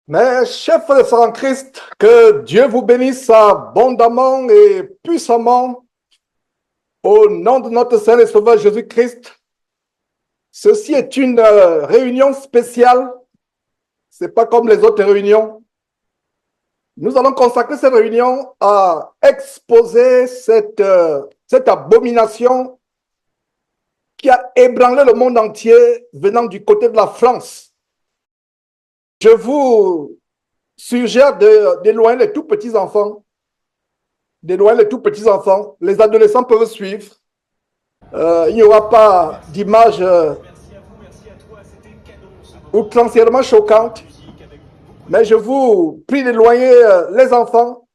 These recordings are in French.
Mes chers frères et sœurs en Christ, que Dieu vous bénisse abondamment et puissamment au nom de notre Seigneur et Sauveur Jésus-Christ. Ceci est une réunion spéciale. Ce n'est pas comme les autres réunions. Nous allons consacrer cette réunion à exposer cette abomination qui a ébranlé le monde entier venant du côté de la France. Je vous suggère d'éloigner les tout petits enfants. D'éloigner les tout petits enfants. Les adolescents peuvent suivre. Il n'y aura pas d'images outrancièrement choquantes. Mais je vous prie d'éloigner les enfants.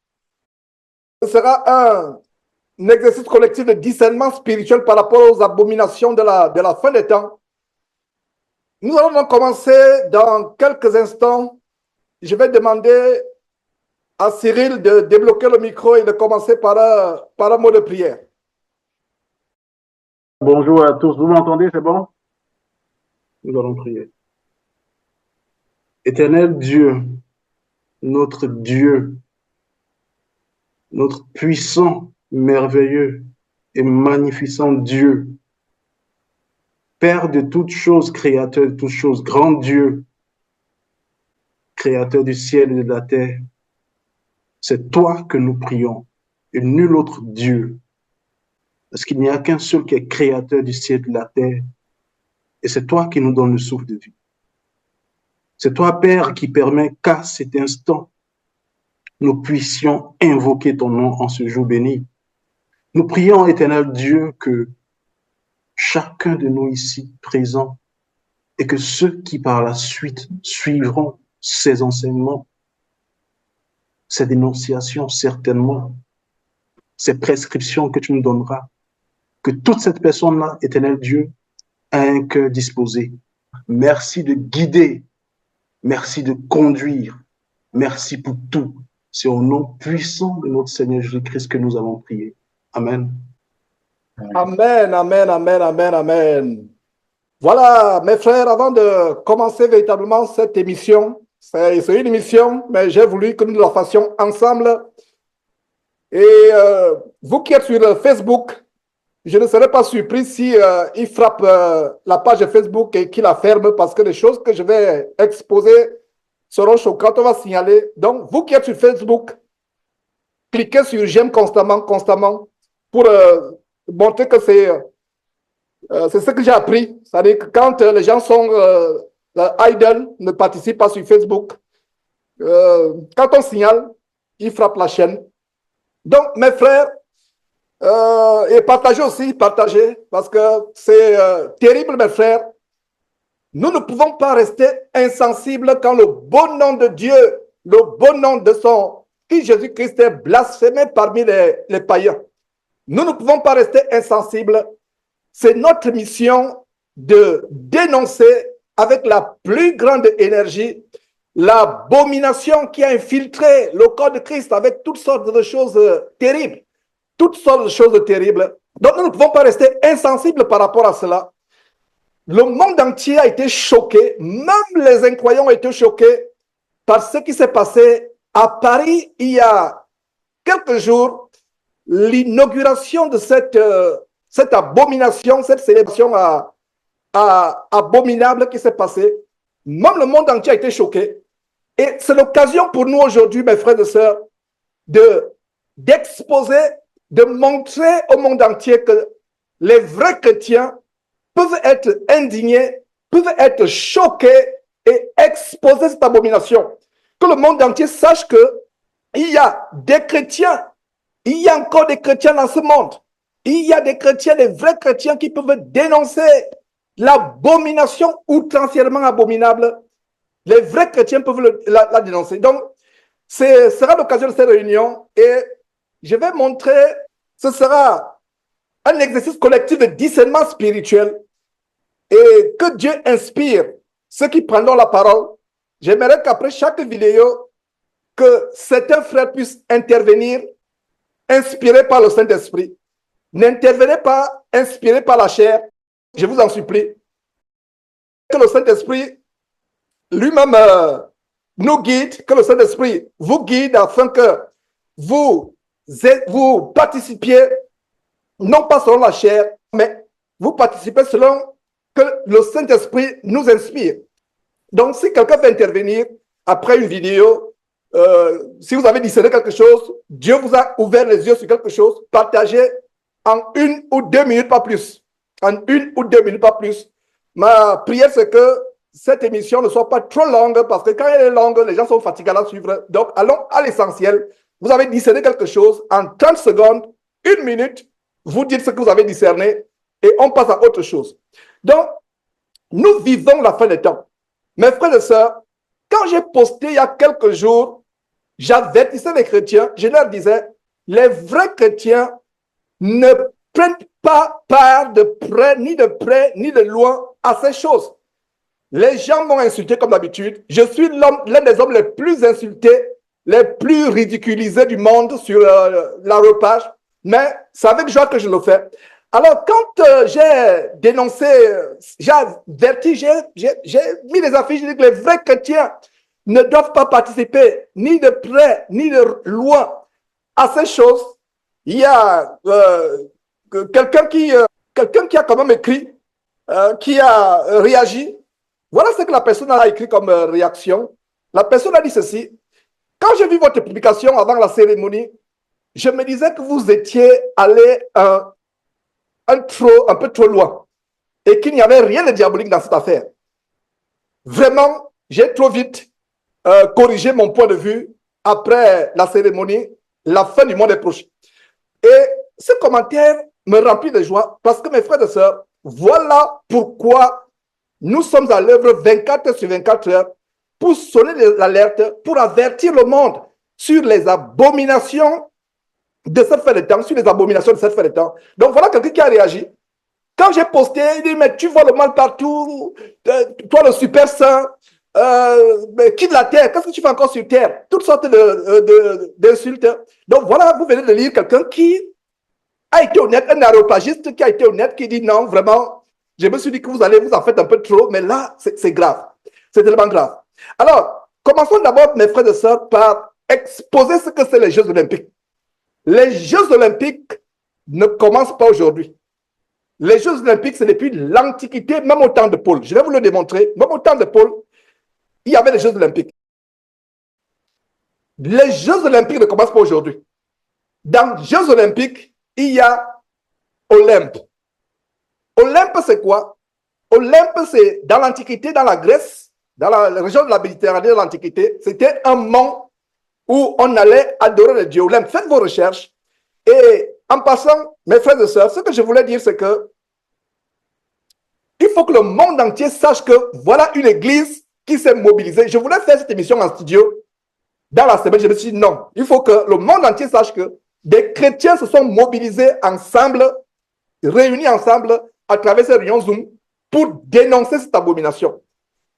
Ce sera un exercice collectif de discernement spirituel par rapport aux abominations de la fin des temps. Nous allons donc commencer dans quelques instants. Je vais demander à Cyril de débloquer le micro et de commencer par un mot de prière. Bonjour à tous, vous m'entendez, c'est bon? Nous allons prier. Éternel Dieu, notre puissant, merveilleux et magnificent Dieu, Père de toutes choses, créateur de toutes choses, grand Dieu, créateur du ciel et de la terre, c'est toi que nous prions et nul autre Dieu. Parce qu'il n'y a qu'un seul qui est créateur du ciel et de la terre. Et c'est toi qui nous donnes le souffle de vie. C'est toi, Père, qui permet qu'à cet instant, nous puissions invoquer ton nom en ce jour béni. Nous prions, éternel Dieu, que chacun de nous ici présents et que ceux qui par la suite suivront ces enseignements, ces dénonciations certainement, ces prescriptions que tu nous donneras, que toute cette personne-là, éternel Dieu, a un cœur disposé. Merci de guider, merci de conduire, merci pour tout. C'est au nom puissant de notre Seigneur Jésus-Christ que nous avons prié. Amen. Amen, amen, amen, amen, amen. Voilà, mes frères, avant de commencer véritablement cette émission, c'est une émission, mais j'ai voulu que nous la fassions ensemble. Et vous qui êtes sur Facebook, je ne serais pas surpris si il frappe la page Facebook et qu'il la ferme parce que les choses que je vais exposer seront choquantes, on va signaler. Donc, vous qui êtes sur Facebook, cliquez sur j'aime constamment pour montrer que c'est ce que j'ai appris. C'est-à-dire que quand les gens sont idle, ne participent pas sur Facebook, quand on signale, ils frappent la chaîne. Donc, mes frères, et partagez, parce que c'est terrible, mes frères. Nous ne pouvons pas rester insensibles quand le bon nom de Dieu, le bon nom de son Fils Jésus-Christ est blasphémé parmi les païens. Nous ne pouvons pas rester insensibles. C'est notre mission de dénoncer avec la plus grande énergie l'abomination qui a infiltré le corps de Christ avec toutes sortes de choses terribles. Toutes sortes de choses terribles. Donc nous ne pouvons pas rester insensibles par rapport à cela. Le monde entier a été choqué, même les incroyants ont été choqués par ce qui s'est passé à Paris il y a quelques jours, l'inauguration de cette abomination, cette célébration abominable qui s'est passée. Même le monde entier a été choqué. Et c'est l'occasion pour nous aujourd'hui, mes frères et sœurs, d'exposer, de montrer au monde entier que les vrais chrétiens peuvent être indignés, peuvent être choqués et exposer cette abomination. Que le monde entier sache qu'il y a des chrétiens Il y a encore des chrétiens dans ce monde. Il y a des chrétiens, des vrais chrétiens qui peuvent dénoncer l'abomination outrancièrement abominable. Les vrais chrétiens peuvent la dénoncer. Donc, ce sera l'occasion de cette réunion et je vais montrer, ce sera un exercice collectif de discernement spirituel et que Dieu inspire ceux qui prendront la parole. J'aimerais qu'après chaque vidéo, que certains frères puissent intervenir inspirés par le Saint-Esprit. N'intervenez pas inspirés par la chair, je vous en supplie. Que le Saint-Esprit lui-même nous guide, que le Saint-Esprit vous guide afin que vous participiez, non pas selon la chair, mais vous participez selon que le Saint-Esprit nous inspire. Donc, si quelqu'un veut intervenir après une vidéo, si vous avez discerné quelque chose, Dieu vous a ouvert les yeux sur quelque chose, partagez en 1 ou 2 minutes, pas plus. En 1 ou 2 minutes, pas plus. Ma prière, c'est que cette émission ne soit pas trop longue, parce que quand elle est longue, les gens sont fatigués à la suivre. Donc, allons à l'essentiel. Vous avez discerné quelque chose, en 30 secondes, 1 minute, vous dites ce que vous avez discerné, et on passe à autre chose. Donc, nous vivons la fin des temps. Mes frères et sœurs, quand j'ai posté il y a quelques jours, j'avertissais les chrétiens, je leur disais, les vrais chrétiens ne prennent pas part de près, ni de loin à ces choses. Les gens m'ont insulté comme d'habitude. Je suis l'un des hommes les plus insultés, les plus ridiculisés du monde sur la repage. Mais c'est avec joie que je le fais. Alors, quand j'ai dénoncé, j'ai averti, j'ai mis des affiches, j'ai dit que les vrais chrétiens ne doivent pas participer ni de près, ni de loin à ces choses. Il y a quelqu'un qui a quand même écrit, qui a réagi. Voilà ce que la personne a écrit comme réaction. La personne a dit ceci. Quand j'ai vu votre publication avant la cérémonie, je me disais que vous étiez allé un peu trop loin et qu'il n'y avait rien de diabolique dans cette affaire. Vraiment, j'ai trop vite corrigé mon point de vue après la cérémonie. La fin du monde est proche. Et ce commentaire me remplit de joie parce que mes frères et sœurs, voilà pourquoi nous sommes à l'œuvre 24 heures sur 24 heures pour sonner l'alerte, pour avertir le monde sur les abominations de cette fin de temps, sur les abominations de cette fin de temps. Donc voilà quelqu'un qui a réagi. Quand j'ai posté, il dit, mais tu vois le mal partout, toi le super saint, quitte la terre, qu'est-ce que tu fais encore sur terre? Toutes sortes d'insultes. Donc voilà, vous venez de lire quelqu'un qui a été honnête, un aréopagiste qui a été honnête, qui dit non, vraiment, je me suis dit que vous en faites un peu trop, mais là, c'est grave. C'est tellement grave. Alors, commençons d'abord, mes frères et sœurs, par exposer ce que c'est les Jeux olympiques. Les Jeux olympiques ne commencent pas aujourd'hui. Les Jeux olympiques, c'est depuis l'Antiquité, même au temps de Paul. Je vais vous le démontrer. Même au temps de Paul, il y avait les Jeux olympiques. Les Jeux olympiques ne commencent pas aujourd'hui. Dans les Jeux olympiques, il y a Olympe. Olympe, c'est quoi? Olympe, c'est dans l'Antiquité, dans la Grèce, dans la région de la Méditerranée de l'Antiquité, c'était un mont où on allait adorer le dieu Olympe. Faites vos recherches. Et en passant, mes frères et sœurs, ce que je voulais dire, c'est que il faut que le monde entier sache que voilà une église qui s'est mobilisée. Je voulais faire cette émission en studio. Dans la semaine, je me suis dit non. Il faut que le monde entier sache que des chrétiens se sont mobilisés ensemble, réunis ensemble à travers ces réunions Zoom pour dénoncer cette abomination.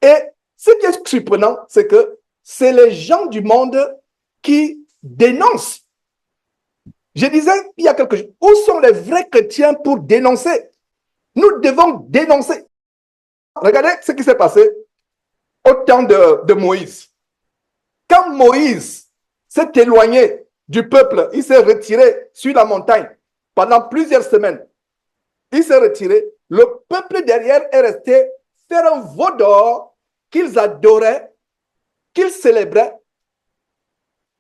Et ce qui est surprenant, c'est que c'est les gens du monde qui dénoncent. Je disais, il y a quelque chose. Où sont les vrais chrétiens pour dénoncer? Nous devons dénoncer. Regardez ce qui s'est passé au temps de Moïse. Quand Moïse s'est éloigné du peuple, il s'est retiré sur la montagne pendant plusieurs semaines. Il s'est retiré. Le peuple derrière est resté faire un veau d'or qu'ils adoraient, qu'ils célébraient.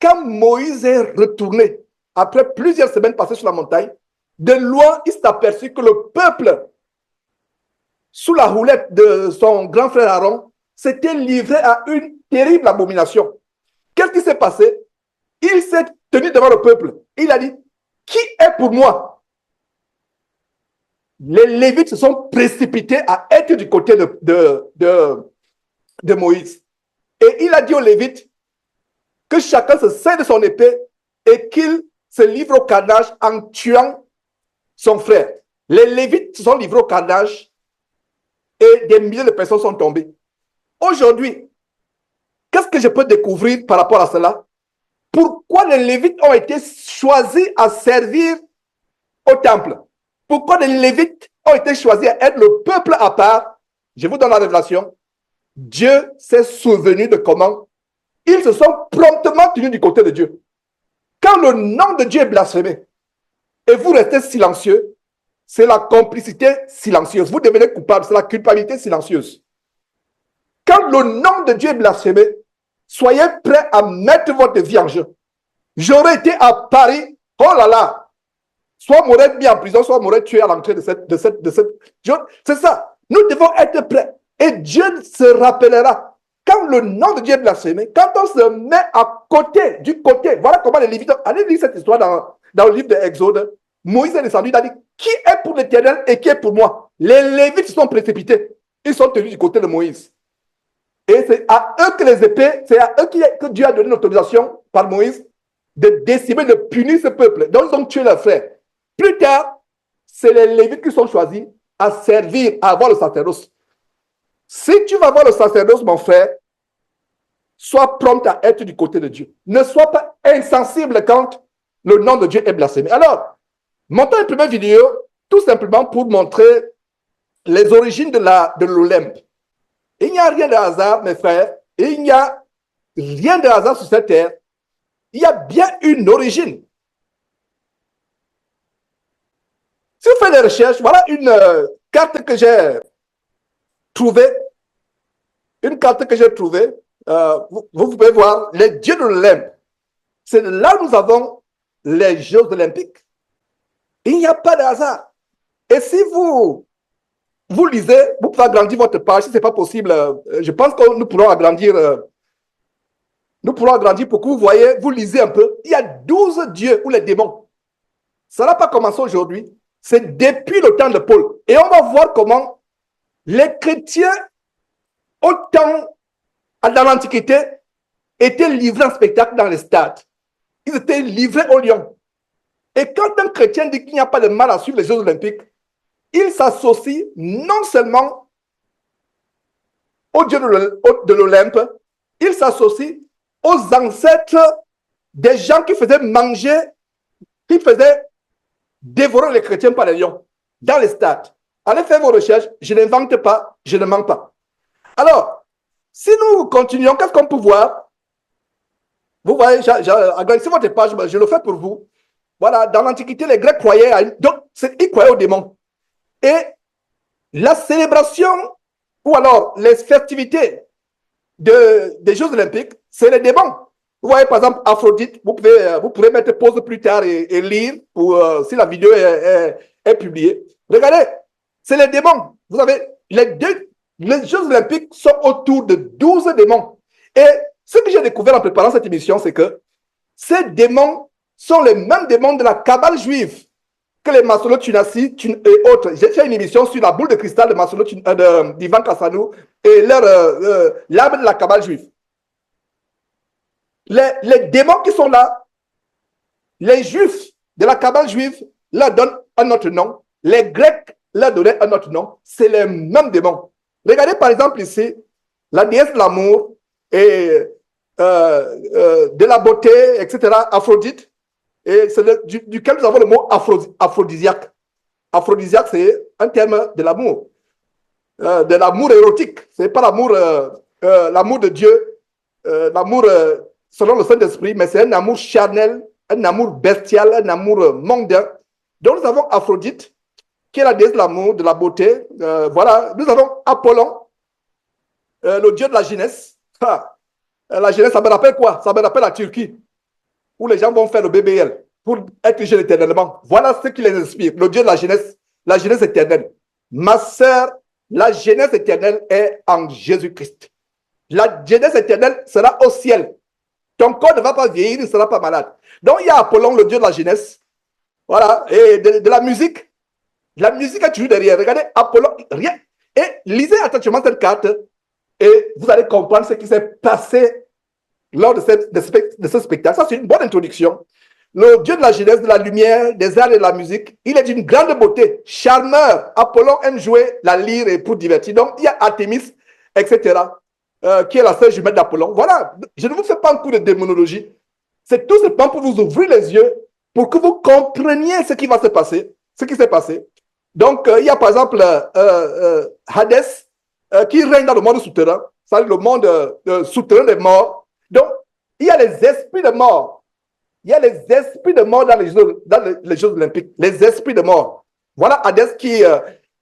Quand Moïse est retourné, après plusieurs semaines passées sur la montagne, de loin, il s'est aperçu que le peuple, sous la houlette de son grand frère Aaron, s'était livré à une terrible abomination. Qu'est-ce qui s'est passé? Il s'est tenu devant le peuple. Il a dit, qui est pour moi? Les Lévites se sont précipités à être du côté de Moïse. Et il a dit aux Lévites que chacun se serve de son épée et qu'il se livre au carnage en tuant son frère. Les Lévites se sont livrés au carnage et des milliers de personnes sont tombées. Aujourd'hui, qu'est-ce que je peux découvrir par rapport à cela? Pourquoi les Lévites ont été choisis à servir au temple? Pourquoi les Lévites ont été choisis à être le peuple à part? Je vous donne la révélation. Dieu s'est souvenu de comment ils se sont promptement tenus du côté de Dieu. Quand le nom de Dieu est blasphémé et vous restez silencieux, c'est la complicité silencieuse. Vous devenez coupable, c'est la culpabilité silencieuse. Quand le nom de Dieu est blasphémé, soyez prêts à mettre votre vie en jeu. J'aurais été à Paris, oh là là, soit m'aurait mis en prison, soit m'aurait tué à l'entrée de cette. C'est ça. Nous devons être prêts. Et Dieu se rappellera. Quand le nom de Dieu est blasphémé, quand on se met à côté, du côté, voilà comment les Lévites. Allez lire cette histoire dans le livre de Exode. Moïse est descendu, il a dit, qui est pour l'Éternel et qui est pour moi? Les Lévites se sont précipités. Ils sont tenus du côté de Moïse. Et c'est à eux que les épées, c'est à eux que Dieu a donné l'autorisation par Moïse de décimer, de punir ce peuple. Donc ils ont tué leurs frères. Plus tard, c'est les Lévites qui sont choisis à servir, à avoir le sacerdoce. Si tu vas voir le sacerdoce, mon frère, sois prompt à être du côté de Dieu. Ne sois pas insensible quand le nom de Dieu est blasphémé. Alors, montons une première vidéo, tout simplement pour montrer les origines de l'Olympe. Il n'y a rien de hasard, mes frères, et il n'y a rien de hasard sur cette terre. Il y a bien une origine. Si vous faites des recherches, voilà une carte que j'ai trouvée. Une carte que j'ai trouvée. Vous pouvez voir les dieux de l'Olympe. C'est là où nous avons les Jeux olympiques. Il n'y a pas de hasard. Et si vous lisez, vous pouvez agrandir votre page. Si ce n'est pas possible, je pense que nous pourrons agrandir. Nous pourrons agrandir pour que vous voyez, vous lisez un peu. Il y a 12 dieux ou les démons. Ça n'a pas commencé aujourd'hui. C'est depuis le temps de Paul. Et on va voir comment les chrétiens, au temps, dans l'Antiquité, étaient livrés en spectacle dans les stades. Ils étaient livrés aux lions. Et quand un chrétien dit qu'il n'y a pas de mal à suivre les Jeux olympiques, il s'associe non seulement aux dieux de l'Olympe, il s'associe aux ancêtres des gens qui faisaient manger, qui faisaient dévorer les chrétiens par les lions dans les stades. Allez faire vos recherches, je n'invente pas, je ne mens pas. Alors, si nous continuons, qu'est-ce qu'on peut voir? Vous voyez, agrandissez votre page, je le fais pour vous. Voilà, dans l'Antiquité, les Grecs croyaient ils croyaient aux démons. Et la célébration, ou alors les festivités des Jeux olympiques, c'est les démons. Vous voyez, par exemple, Aphrodite, vous pouvez mettre pause plus tard et lire si la vidéo est publiée. Regardez, c'est les démons. Vous avez les Jeux olympiques sont autour de 12 démons. Et ce que j'ai découvert en préparant cette émission, c'est que ces démons sont les mêmes démons de la Kabbale juive que les Maslow Tunasi et autres. J'ai fait une émission sur la boule de cristal de Maslow d'Ivan Kassanou et l'arbre de la Kabbale juive. Les démons qui sont là, les Juifs de la Kabbale juive leur donnent un autre nom. Les Grecs leur donnaient un autre nom. C'est les mêmes démons. Regardez par exemple ici, la déesse de l'amour et de la beauté, etc., Aphrodite, et c'est duquel nous avons le mot aphrodisiaque. Aphrodisiaque, c'est un terme de l'amour érotique. Ce n'est pas l'amour de Dieu, l'amour selon le Saint-Esprit, mais c'est un amour charnel, un amour bestial, un amour mondain. Donc nous avons Aphrodite, qui est la déesse de l'amour, de la beauté. Voilà, nous avons Apollon, le dieu de la jeunesse. La jeunesse, ça me rappelle quoi? Ça me rappelle la Turquie, où les gens vont faire le BBL pour être jeunes éternellement. Voilà ce qui les inspire, le Dieu de la jeunesse éternelle. Ma sœur, la jeunesse éternelle est en Jésus-Christ. La jeunesse éternelle sera au ciel. Ton corps ne va pas vieillir, il ne sera pas malade. Donc il y a Apollon, le Dieu de la jeunesse. Voilà, et de la musique. La musique est toujours derrière. Regardez Apollon, rien. Et lisez attentivement cette carte et vous allez comprendre ce qui s'est passé lors de ce spectacle. Ça, c'est une bonne introduction. Le Dieu de la jeunesse, de la lumière, des arts et de la musique, il est d'une grande beauté, charmeur. Apollon aime jouer la lyre et pour divertir. Donc, il y a Artémis, etc., qui est la sœur jumelle d'Apollon. Voilà, je ne vous fais pas un coup de démonologie. C'est tout simplement pour vous ouvrir les yeux, pour que vous compreniez ce qui va se passer, ce qui s'est passé. Donc, il y a par exemple Hadès, qui règne dans le monde souterrain, c'est-à-dire le monde souterrain des morts. Donc, il y a les esprits de mort. Il y a les esprits de mort dans les Jeux olympiques. Les esprits de mort. Voilà Hadès qui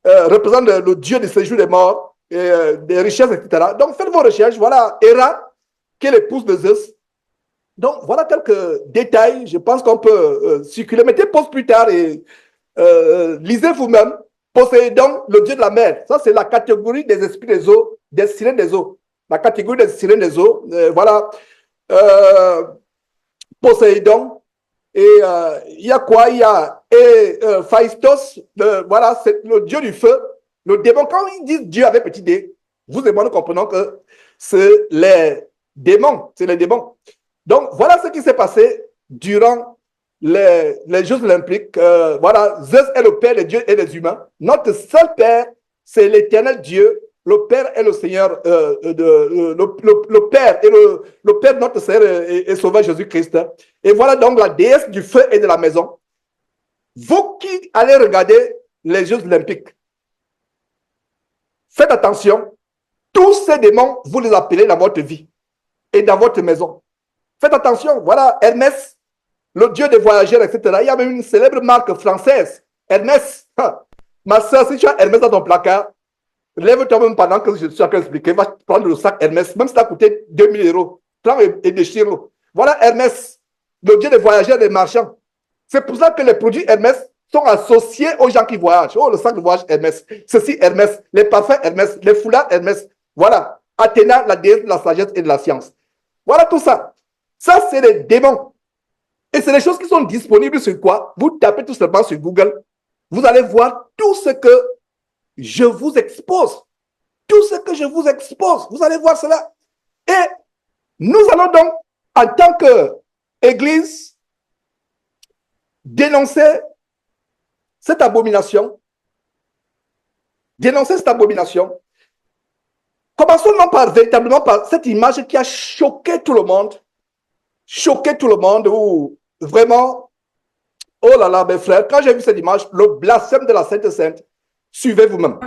représente le dieu du séjour des morts, des richesses, etc. Donc, faites vos recherches. Voilà Héra, qui est l'épouse de Zeus. Donc, voilà quelques détails. Je pense qu'on peut circuler. Mettez pause plus tard et lisez vous-même. Poséidon, le dieu de la mer. Ça, c'est la catégorie des esprits des eaux, des sirènes des eaux. La catégorie des sirènes des eaux. Voilà. Poséidon. Et il y a quoi? Il y a Phaistos. Voilà, c'est le dieu du feu. Le démon, quand ils disent Dieu avec petit d, vous et moi, nous comprenons que c'est les démons. C'est les démons. Donc, voilà ce qui s'est passé durant les Jeux olympiques. Voilà, Zeus est le père des dieux et des humains. Notre seul père, c'est l'éternel Dieu. Le Père est le Seigneur, le Père est le Père de notre Seigneur et Sauveur Jésus-Christ. Et voilà donc la déesse du feu et de la maison. Vous qui allez regarder les Jeux olympiques, faites attention. Tous ces démons, vous les appelez dans votre vie et dans votre maison. Faites attention. Voilà Hermès, le dieu des voyageurs, etc. Il y a même une célèbre marque française, Hermès. Ma soeur, si tu as Hermès dans ton placard, lève-toi même pendant que je suis en train d'expliquer. Va prendre le sac Hermès, même si ça a coûté 2000 euros. Prends et déchire-le. Voilà Hermès, le dieu des voyageurs et des marchands. C'est pour ça que les produits Hermès sont associés aux gens qui voyagent. Oh, le sac de voyage Hermès. Ceci Hermès. Les parfums Hermès. Les foulards Hermès. Voilà. Athéna, la déesse de la sagesse et de la science. Voilà tout ça. Ça, c'est les démons. Et c'est des choses qui sont disponibles sur quoi? Vous tapez tout simplement sur Google. Vous allez voir tout ce que je vous expose. Tout ce que je vous expose. Vous allez voir cela. Et nous allons donc, en tant qu'Église, dénoncer cette abomination. Dénoncer cette abomination. Commençons non par véritablement par cette image qui a choqué tout le monde. Choqué tout le monde, où vraiment, oh là là, mes frères, quand j'ai vu cette image, le blasphème de la Sainte Sainte, suivez vous-même.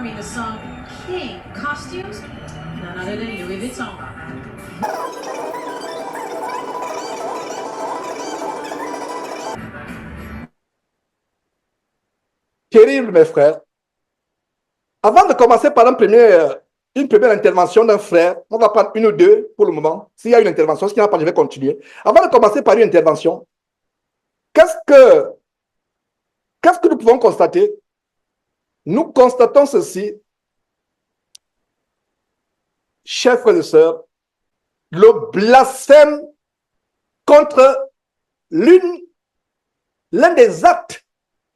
Terrible, mes frères. Avant de commencer par une première intervention d'un frère, on va prendre une ou deux pour le moment. S'il y a une intervention, s'il n'y en a pas, je vais continuer. Avant de commencer par une intervention, qu'est-ce que nous pouvons constater? Nous constatons ceci, chers frères et sœurs, le blasphème contre l'un des actes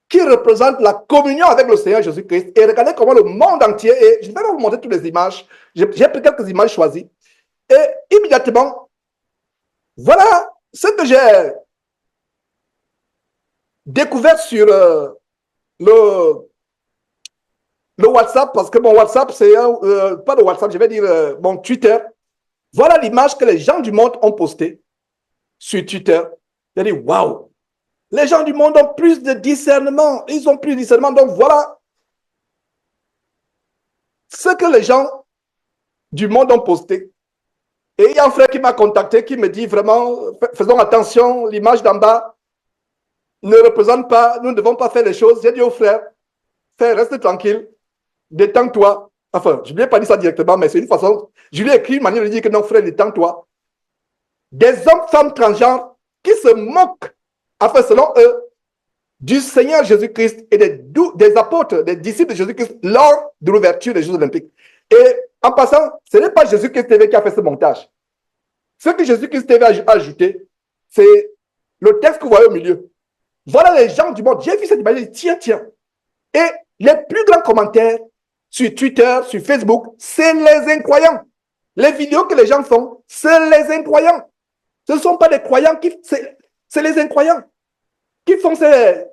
qui représente la communion avec le Seigneur Jésus-Christ. Et regardez comment le monde entier, et je vais vous montrer toutes les images, j'ai pris quelques images choisies, et immédiatement, voilà ce que j'ai découvert sur le WhatsApp, parce que mon WhatsApp, c'est pas le WhatsApp, je vais dire mon Twitter. Voilà l'image que les gens du monde ont postée sur Twitter. J'ai dit, waouh! Les gens du monde ont plus de discernement. Ils ont plus de discernement. Donc voilà ce que les gens du monde ont posté. Et il y a un frère qui m'a contacté, qui me dit vraiment, faisons attention, l'image d'en bas ne représente pas, nous ne devons pas faire les choses. J'ai dit au frère, reste tranquille, détends-toi. Enfin, je ne lui ai pas dit ça directement, mais c'est une façon, je lui ai écrit une manière de dire que non, frère, détends-toi. Des hommes, femmes transgenres qui se moquent, enfin, selon eux, du Seigneur Jésus-Christ et des apôtres, des disciples de Jésus-Christ lors de l'ouverture des Jeux olympiques. Et en passant, ce n'est pas Jésus-Christ TV qui a fait ce montage. Ce que Jésus-Christ TV a ajouté, c'est le texte que vous voyez au milieu. Voilà les gens du monde. J'ai vu cette image, j'ai dit, tiens, tiens. Et les plus grands commentaires sur Twitter, sur Facebook, c'est les incroyants. Les vidéos que les gens font, c'est les incroyants. Ce ne sont pas des croyants, c'est les incroyants qui font ces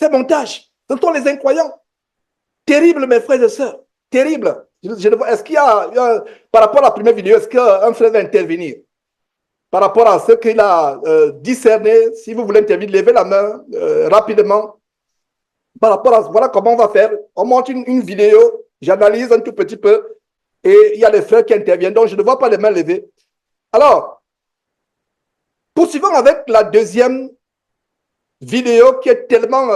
montages. Ce sont les incroyants. Terrible, mes frères et sœurs. Terrible. Est-ce qu'il y a, par rapport à la première vidéo, est-ce qu'un frère va intervenir? Par rapport à ce qu'il a discerné, si vous voulez intervenir, levez la main rapidement. Par rapport à voilà comment on va faire. On monte une vidéo, j'analyse un tout petit peu et il y a des frères qui interviennent. Donc, je ne vois pas les mains levées. Alors, poursuivons avec la deuxième vidéo qui est tellement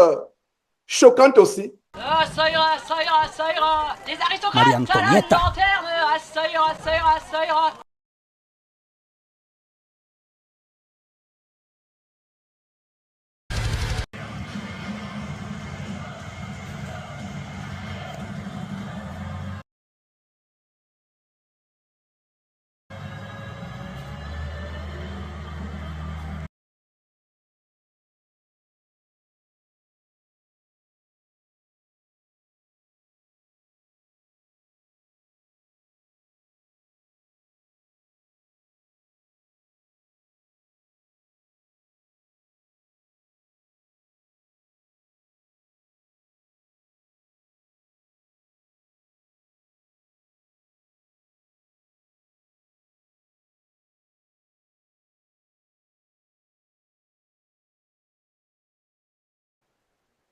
choquante aussi. Ça ira, ça ira, ça ira. Des aristocrates, salade, lanterne, ça ira, ça ira, ça ira.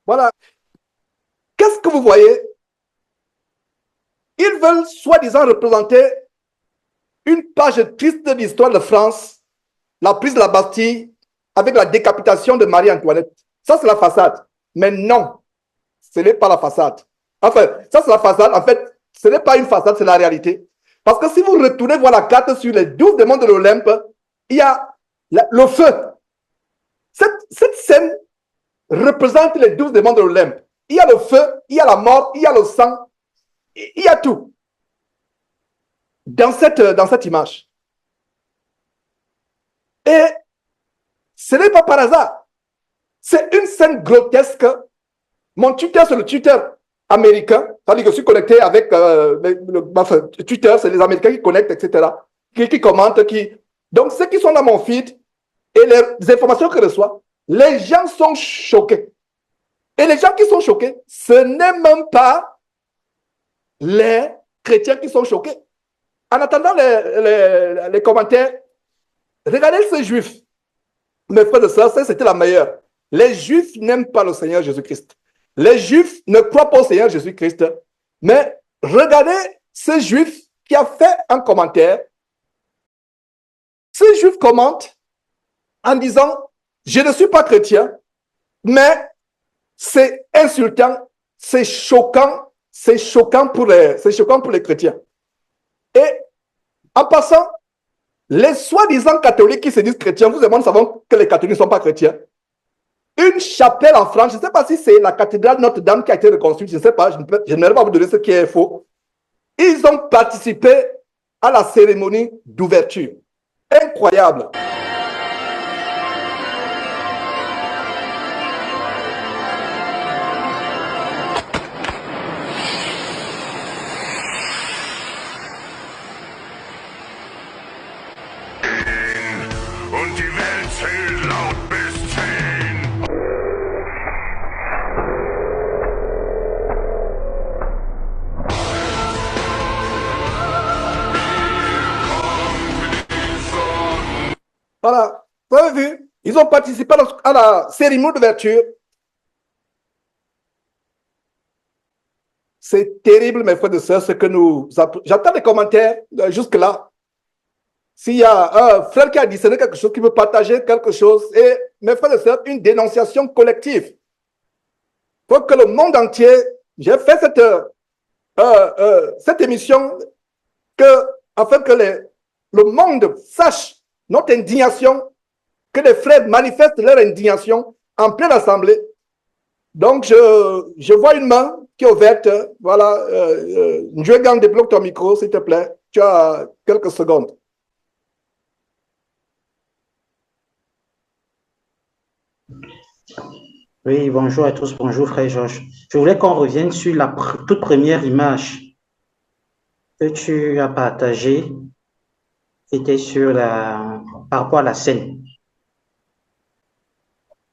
Voilà. Qu'est-ce que vous voyez? Ils veulent soi-disant représenter une page triste de l'histoire de France, la prise de la Bastille avec la décapitation de Marie-Antoinette. Ça, c'est la façade. Mais non, ce n'est pas la façade. Enfin, ça, c'est la façade. En fait, ce n'est pas une façade, c'est la réalité. Parce que si vous retournez voir la carte sur les 12 démons de l'Olympe, il y a le feu. Cette scène représente les 12 démons de l'Olympe. Il y a le feu, il y a la mort, il y a le sang, il y a tout dans cette image. Et ce n'est pas par hasard. C'est une scène grotesque. Mon tuteur, c'est le tuteur américain. C'est-à-dire que je suis connecté avec Twitter, c'est les Américains qui connectent, etc. Qui commentent, Donc, ceux qui sont dans mon feed et les informations que je reçois, les gens sont choqués. Et les gens qui sont choqués, ce n'est même pas les chrétiens qui sont choqués. En attendant les commentaires, regardez ces juifs. Mes frères et sœurs, c'était la meilleure. Les juifs n'aiment pas le Seigneur Jésus-Christ. Les juifs ne croient pas au Seigneur Jésus-Christ. Mais regardez ce juif qui a fait un commentaire. Ce juif commente en disant, je ne suis pas chrétien, mais c'est insultant, c'est choquant pour les chrétiens. Et en passant, les soi-disant catholiques qui se disent chrétiens, vous demandez savons que les catholiques ne sont pas chrétiens. Une chapelle en France, je ne sais pas si c'est la cathédrale Notre-Dame qui a été reconstruite, je ne sais pas, je ne vais pas vous donner ce qui est faux. Ils ont participé à la cérémonie d'ouverture. Incroyable. Und die Welt zählt laut bis 10. Voilà, vous avez vu, ils ont participé à la cérémonie d'ouverture. C'est terrible, mes frères et sœurs, ce que nous... J'attends des commentaires jusque-là. S'il y a un frère qui a discerné quelque chose, qui veut partager quelque chose, et mes frères et sœurs, une dénonciation collective. Il faut que le monde entier, j'ai fait cette émission afin que le monde sache notre indignation, que les frères manifestent leur indignation en pleine assemblée. Donc, je vois une main qui est ouverte. Voilà, Njouegang, débloque ton micro, s'il te plaît. Tu as quelques secondes. Oui, bonjour à tous, bonjour frère Georges. Je voulais qu'on revienne sur la toute première image que tu as partagée, était sur par rapport à la scène.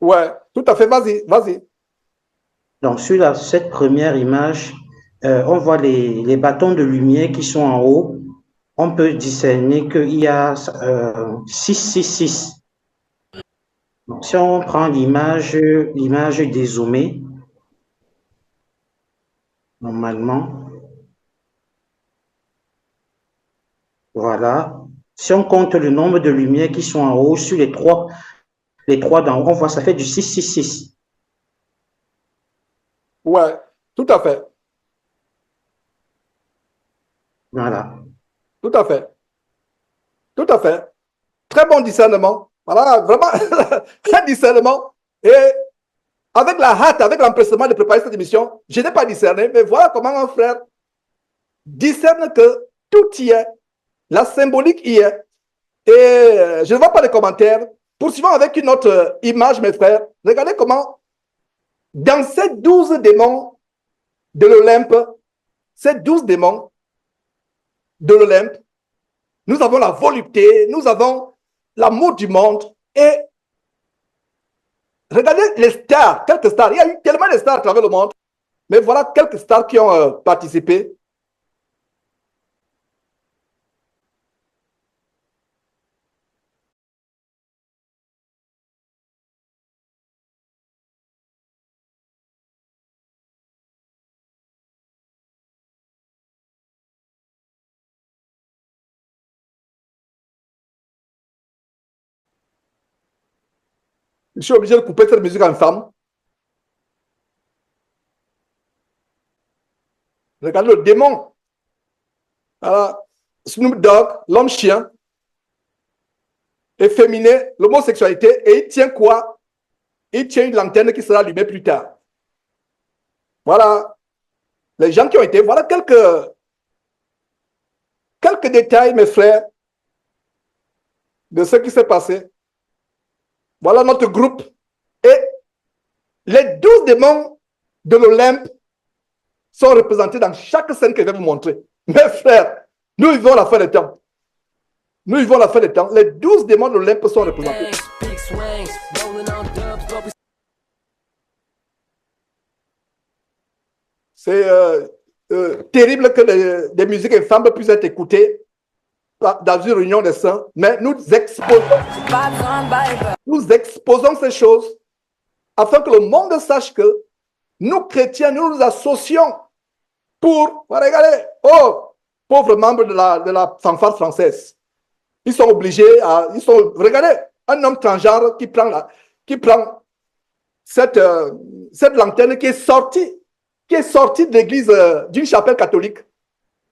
Ouais, tout à fait, vas-y, vas-y. Donc, sur cette première image, on voit les bâtons de lumière qui sont en haut. On peut discerner qu'il y a 666. Donc, si on prend l'image dézoomée, normalement, voilà. Si on compte le nombre de lumières qui sont en haut sur les trois d'en haut, on voit ça fait du 666. Ouais, tout à fait, Voilà. tout à fait, tout à fait. Très bon discernement. Voilà, vraiment, un discernement. Et avec la hâte, avec l'empressement de préparer cette émission, je n'ai pas discerné, mais voilà comment un frère discerne que tout y est, la symbolique y est. Et je ne vois pas les commentaires. Poursuivons avec une autre image, mes frères. Regardez comment, dans ces 12 démons de l'Olympe, ces 12 démons de l'Olympe, nous avons la volupté, nous avons l'amour du monde. Et regardez les stars, quelques stars. Il y a eu tellement de stars à travers le monde. Mais voilà quelques stars qui ont participé. Je suis obligé de couper cette musique infâme. Regardez le démon. Voilà. Snoop Dogg, l'homme chien, efféminé, l'homosexualité, et il tient quoi? Il tient une lanterne qui sera allumée plus tard. Voilà. Les gens qui ont été, voilà quelques détails, mes frères, de ce qui s'est passé. Voilà notre groupe. Et les 12 démons de l'Olympe sont représentés dans chaque scène que je vais vous montrer. Mes frères, nous vivons la fin des temps. Nous vivons la fin des temps. Les 12 démons de l'Olympe sont représentés. C'est terrible que des musiques infâmes puissent être écoutées dans une réunion des saints, mais nous exposons ces choses afin que le monde sache que nous, chrétiens, nous nous associons pour, regardez, oh, pauvres membres de la fanfare française. Ils sont obligés regardez, un homme transgenre qui prend cette lanterne qui est sortie de l'église, d'une chapelle catholique.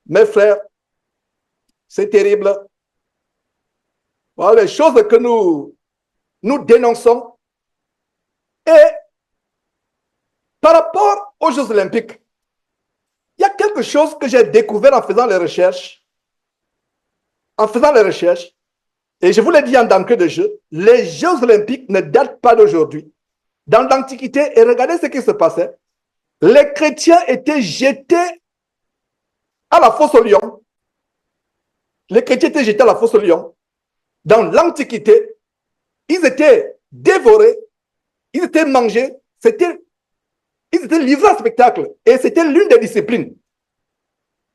Mes frères, c'est terrible. Voilà les choses que nous dénonçons. Et par rapport aux Jeux Olympiques, il y a quelque chose que j'ai découvert en faisant les recherches. Et je vous l'ai dit en d'entrée de jeu, les Jeux Olympiques ne datent pas d'aujourd'hui. Dans l'Antiquité, et regardez ce qui se passait, les chrétiens étaient jetés à la fosse aux lions. Les chrétiens étaient jetés à la fosse aux lions. Dans l'Antiquité, ils étaient dévorés, ils étaient mangés, ils étaient livrés à spectacle. Et c'était l'une des disciplines.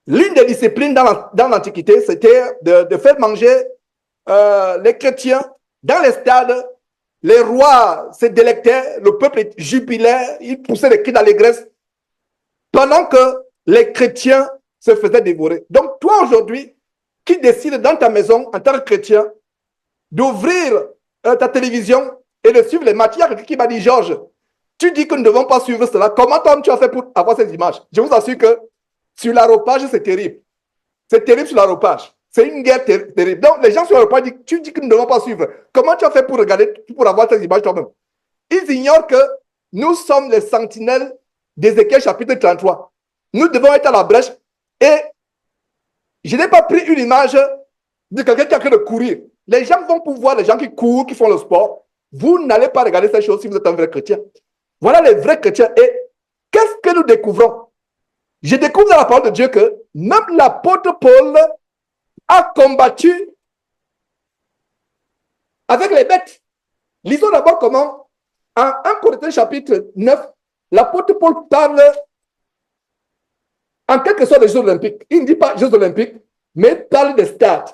L'une des disciplines dans l'Antiquité, c'était de faire manger les chrétiens dans les stades. Les rois se délectaient, le peuple jubilait, ils poussaient des cris d'allégresse pendant que les chrétiens se faisaient dévorer. Donc toi aujourd'hui, qui décides dans ta maison en tant que chrétien d'ouvrir ta télévision et de suivre les matchs, il y a quelqu'un qui m'a dit, Georges, tu dis que nous ne devons pas suivre cela. Comment toi tu as fait pour avoir ces images? Je vous assure que sur l'aropage, c'est terrible. C'est terrible sur l'aropage. C'est une guerre terrible. Donc, les gens sur l'aropage disent, tu dis que nous ne devons pas suivre. Comment tu as fait pour regarder, pour avoir ces images toi-même? Ils ignorent que nous sommes les sentinelles d'Ézéchiel chapitre 33. Nous devons être à la brèche. Et je n'ai pas pris une image de quelqu'un qui est en train de courir. Les gens vont pouvoir, les gens qui courent, qui font le sport. Vous n'allez pas regarder ces choses si vous êtes un vrai chrétien. Voilà les vrais chrétiens. Et qu'est-ce que nous découvrons? Je découvre dans la parole de Dieu que même l'apôtre Paul a combattu avec les bêtes. Lisons d'abord comment, en 1 Corinthiens chapitre 9, l'apôtre Paul parle en quelque sorte des Jeux olympiques. Il ne dit pas Jeux olympiques, mais il parle des stades.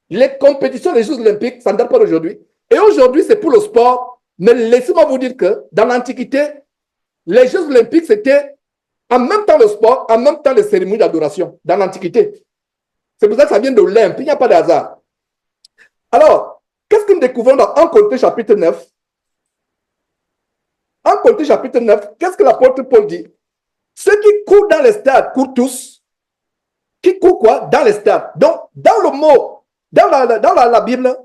Les compétitions des Jeux olympiques, ça ne date pas d'aujourd'hui. Et aujourd'hui, c'est pour le sport. Mais laissez-moi vous dire que dans l'Antiquité, les Jeux olympiques, c'était en même temps le sport, en même temps les cérémonies d'adoration, dans l'Antiquité. C'est pour ça que ça vient de l'Olympe, il n'y a pas de hasard. Alors, qu'est-ce que nous découvrons dans 1 Corinthiens chapitre 9? 1 Corinthiens chapitre 9, qu'est-ce que l'apôtre Paul dit? Ceux qui courent dans les stades courent tous. Qui courent quoi? Dans les stades. Donc, dans le mot, dans la Bible,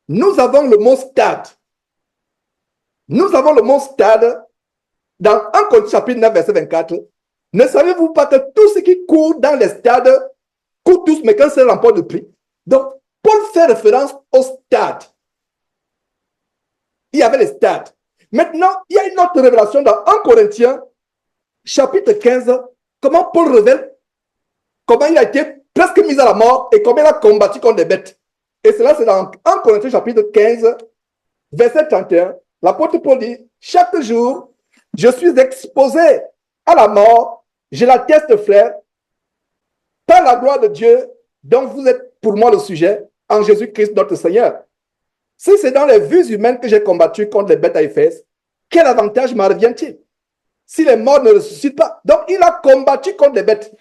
nous avons le mot stade. Nous avons le mot stade dans 1 Corinthiens chapitre 9, verset 24. Ne savez-vous pas que tous ceux qui courent dans les stades courent tous, mais qu'un seul remporte le prix? Donc, Paul fait référence au stade. Il y avait les stades. Maintenant, il y a une autre révélation dans 1 Corinthiens chapitre 15, comment Paul révèle comment il a été presque mis à la mort et comment il a combattu contre les bêtes. Et cela, c'est dans 1 Corinthiens chapitre 15, verset 31. L'apôtre Paul dit, chaque jour, je suis exposé à la mort, je l'atteste, frère, par la gloire de Dieu, dont vous êtes pour moi le sujet, en Jésus-Christ notre Seigneur. Si c'est dans les vues humaines que j'ai combattu contre les bêtes à Éphèse, quel avantage m'en revient-il? Si les morts ne ressuscitent pas. Donc, il a combattu contre les bêtes.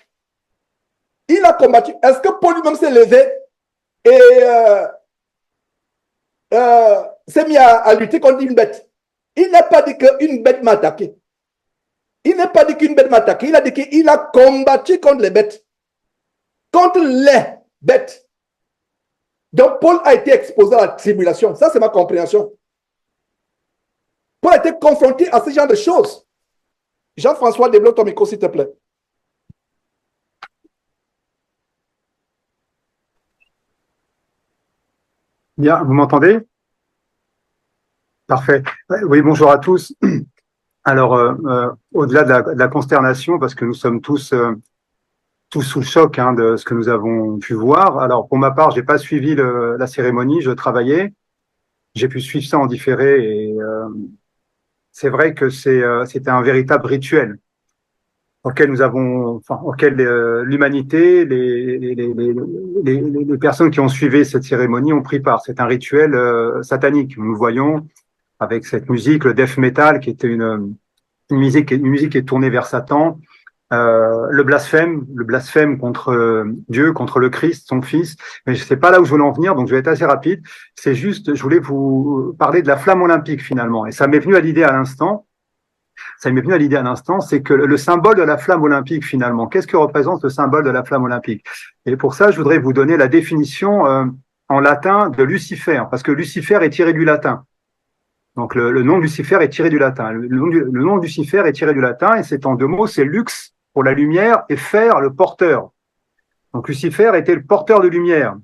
Il a combattu. Est-ce que Paul lui-même s'est levé et s'est mis à lutter contre une bête? Il n'a pas dit qu'une bête m'a attaqué. Il n'a pas dit qu'une bête m'a attaqué. Il a dit qu'il a combattu contre les bêtes. Contre les bêtes. Donc, Paul a été exposé à la tribulation. Ça, c'est ma compréhension. Paul a été confronté à ce genre de choses. Jean-François, débloque ton micro, s'il te plaît. Bien, vous m'entendez? Parfait. Oui, bonjour à tous. Alors, au-delà de la consternation, parce que nous sommes tous sous le choc de ce que nous avons pu voir. Alors, pour ma part, j'ai pas suivi la cérémonie, je travaillais. J'ai pu suivre ça en différé et c'est vrai que c'était un véritable rituel auquel l'humanité, les personnes qui ont suivi cette cérémonie ont pris part. C'est un rituel satanique. Nous le voyons avec cette musique, le death metal, qui était une musique qui est tournée vers Satan. Le blasphème contre Dieu, contre le Christ, son Fils. Mais c'est pas là où je voulais en venir, donc je vais être assez rapide. C'est juste, je voulais vous parler de la flamme olympique finalement. Et ça m'est venu à l'idée à l'instant. C'est que le symbole de la flamme olympique finalement, qu'est-ce que représente le symbole de la flamme olympique? Et pour ça, je voudrais vous donner la définition en latin de Lucifer, parce que Lucifer est tiré du latin. Donc le nom de Lucifer est tiré du latin. Le nom de Lucifer est tiré du latin et c'est en deux mots, c'est lux pour la lumière et fer, le porteur. Donc Lucifer était le porteur de lumière.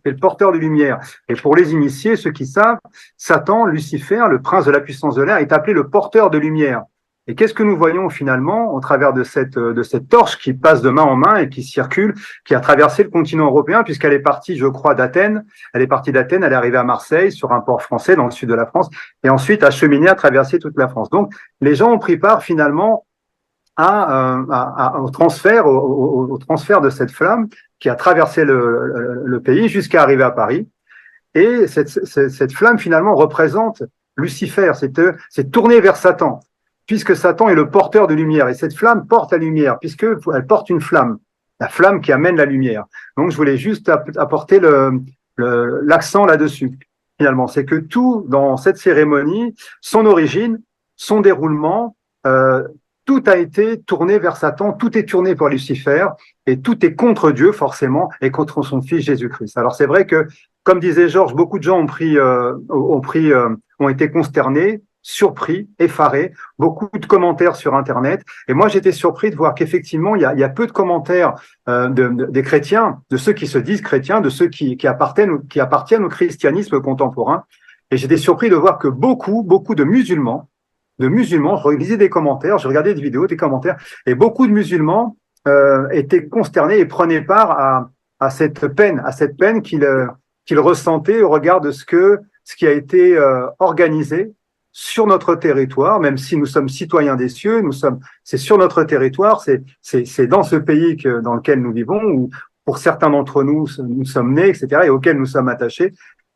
Et pour les initiés, ceux qui savent, Satan, Lucifer, le prince de la puissance de l'air, est appelé le porteur de lumière. Et qu'est-ce que nous voyons finalement au travers de cette torche qui passe de main en main et qui circule, qui a traversé le continent européen, puisqu'elle est partie, je crois, d'Athènes. Elle est arrivée à Marseille, sur un port français dans le sud de la France, et ensuite a cheminé, à traverser toute la France. Donc, les gens ont pris part finalement au transfert de cette flamme qui a traversé le pays jusqu'à arriver à Paris. Et cette flamme finalement représente Lucifer, c'est tourné vers Satan, puisque Satan est le porteur de lumière. Et cette flamme porte la lumière, puisqu'elle porte une flamme, la flamme qui amène la lumière. Donc je voulais juste apporter l'accent là-dessus. Finalement, c'est que tout dans cette cérémonie, son origine, son déroulement, tout a été tourné vers Satan, tout est tourné pour Lucifer, et tout est contre Dieu forcément, et contre son Fils Jésus-Christ. Alors c'est vrai que, comme disait Georges, beaucoup de gens ont été consternés, surpris, effarés, beaucoup de commentaires sur Internet, et moi j'étais surpris de voir qu'effectivement il y a peu de commentaires des chrétiens, de ceux qui se disent chrétiens, de ceux qui appartiennent au christianisme contemporain, et j'étais surpris de voir que beaucoup de musulmans musulmans, je lisais des commentaires, je regardais des vidéos, des commentaires, et beaucoup de musulmans étaient consternés et prenaient part à cette peine qu'ils ressentaient au regard de ce qui a été organisé sur notre territoire, même si nous sommes citoyens des cieux, c'est sur notre territoire, c'est dans ce pays dans lequel nous vivons, où pour certains d'entre nous, nous sommes nés, etc., et auxquels nous sommes attachés,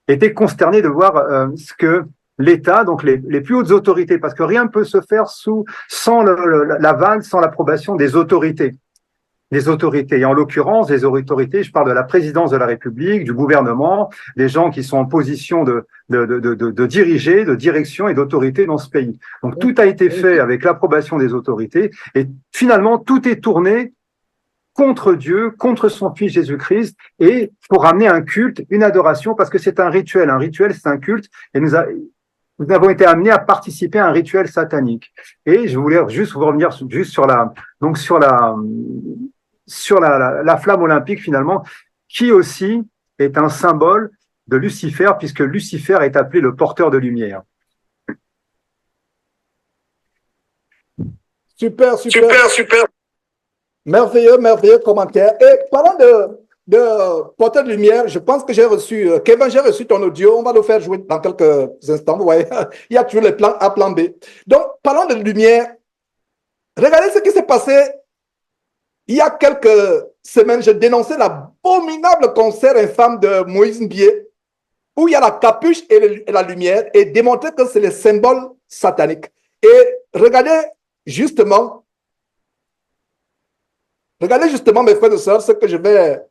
étaient consternés de voir ce que l'État, donc les plus hautes autorités, parce que rien ne peut se faire sans l'aval, sans l'approbation des autorités. Et en l'occurrence, des autorités, je parle de la présidence de la République, du gouvernement, des gens qui sont en position de diriger, de direction et d'autorité dans ce pays. Donc tout a été fait avec l'approbation des autorités et finalement tout est tourné contre Dieu, contre son Fils Jésus-Christ et pour amener un culte, une adoration, parce que c'est un rituel. Un rituel, c'est un culte et nous avons été amenés à participer à un rituel satanique. Et je voulais juste vous revenir sur la flamme olympique finalement, qui aussi est un symbole de Lucifer, puisque Lucifer est appelé le porteur de lumière. Super. Merveilleux commentaire. Et parlant de porteur de lumière, je pense que j'ai reçu, Kevin, j'ai reçu ton audio, on va le faire jouer dans quelques instants, vous voyez, il y a toujours les plans A, plan B. Donc, parlant de lumière, regardez ce qui s'est passé il y a quelques semaines. Je dénonçais l'abominable concert infâme de Moïse Mbié, où il y a la capuche et la lumière, et démontrer que c'est les symboles sataniques. Et regardez justement, mes frères et sœurs, ce que je vais